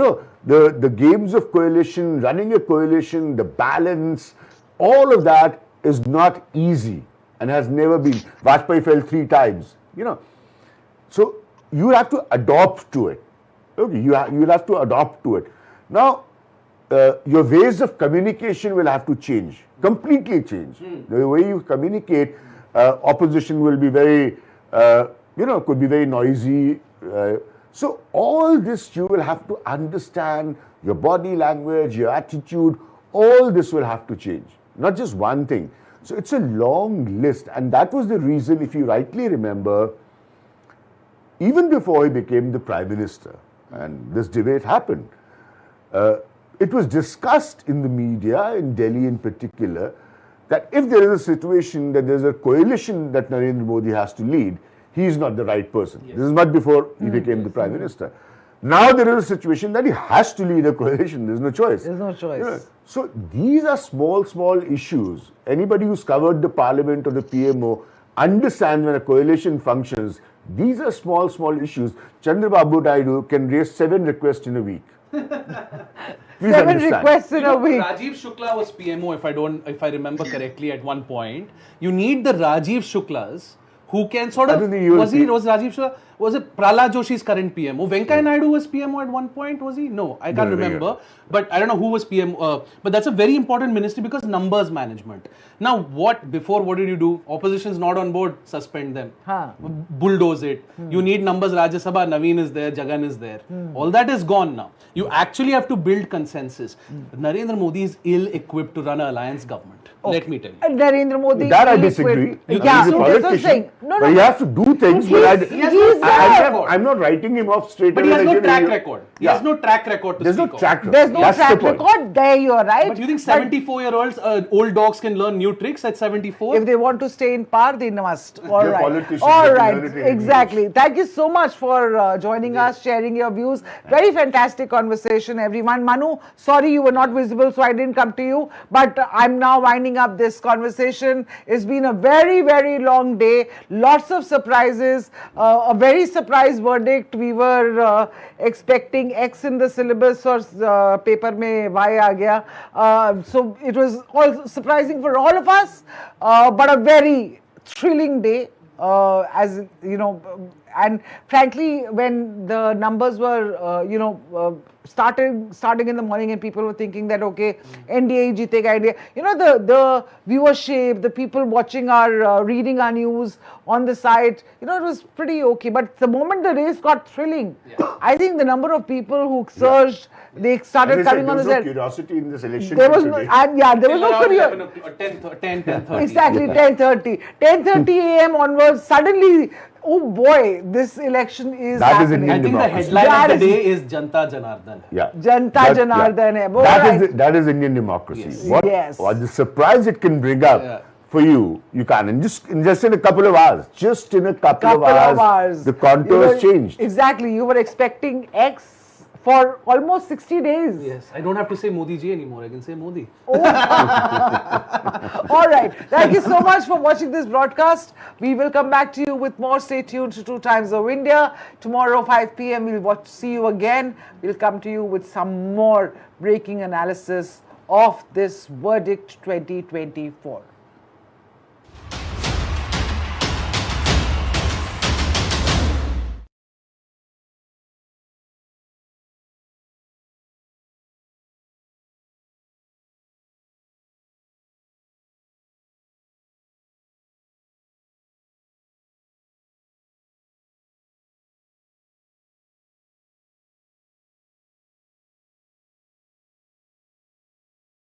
the games of coalition, running a coalition, the balance, all of that is not easy and has never been. Vajpayee fell 3 times, So you have to adopt to it. Okay, you'll have to adopt to it. Now, your ways of communication will have to change, completely change. The way you communicate, opposition will be very, could be very noisy. So all this you will have to understand, your body language, your attitude, all this will have to change, not just one thing. So it's a long list, and that was the reason, if you rightly remember, even before he became the Prime Minister, and this debate happened, it was discussed in the media, in Delhi in particular, that if there is a situation that there's a coalition that Narendra Modi has to lead, he is not the right person. Yes. This is not before he became the Prime Minister. Now there is a situation that he has to lead a coalition. There's no choice. There's no choice. So these are small issues. Anybody who's covered the Parliament or the PMO understands when a coalition functions, these are small issues. Chandrababu Naidu can raise 7 requests in a week. 7 requests in a week. Rajiv Shukla was PMO, if I remember correctly, at one point. You need the Rajiv Shuklas who can sort of, was Rajiv Shukla, was it Prahlad Joshi's current PMO? Venkaiah Naidu was PMO at one point, was he? No, I can't remember. But I don't know who was PMO. But that's a very important ministry because numbers management. Now, before what did you do? Opposition's not on board, suspend them. Bulldoze it. You need numbers, Rajya Sabha, Naveen is there, Jagan is there. All that is gone now. You actually have to build consensus. Narendra Modi is ill-equipped to run an alliance government. Okay. Let me tell you. And Narendra Modi that I disagree. He's a politician. But he has to do things. I'm not writing him off straight away. But he has no track record. He has no track record to There's speak no track record. There's no track record. There you are right. But you think 74-year-olds, old dogs can learn new tricks at 74? If they want to stay in par, they must. All They're right. politicians. All right. Exactly. Thank you so much for joining us, sharing your views. Very fantastic conversation, everyone. Manu, sorry you were not visible, so I didn't come to you. But I'm now winding up this conversation. It's been a very, very long day. Lots of surprises. A very surprise verdict. We were expecting X in the syllabus or paper mein Y aa gaya. So it was all surprising for all of us, but a very thrilling day, as you know. And frankly, when the numbers were, starting in the morning, and people were thinking that okay, NDA jeetega, NDA. The viewership, the people watching our reading our news on the site, it was pretty okay. But the moment the race got thrilling, I think the number of people who surged. They started coming on the set. There was no curiosity in this election. There was no, there was no curiosity. 10:30. Exactly, 10:30. 10:30 a.m. onwards, suddenly, oh boy, this election is happening. I think the headline of the day is Janta Janardhan. Yeah. Janta Janardhan. That is Indian democracy. Yes. What the surprise it can bring up for you, you can't. And just in a couple of hours, the contours changed. Exactly. You were expecting X for almost 60 days. Yes, I don't have to say Modi ji anymore. I can say Modi. All right. Thank you so much for watching this broadcast. We will come back to you with more. Stay tuned to 2 Times of India. Tomorrow, 5 p.m. We'll see you again. We'll come to you with some more breaking analysis of this verdict 2024.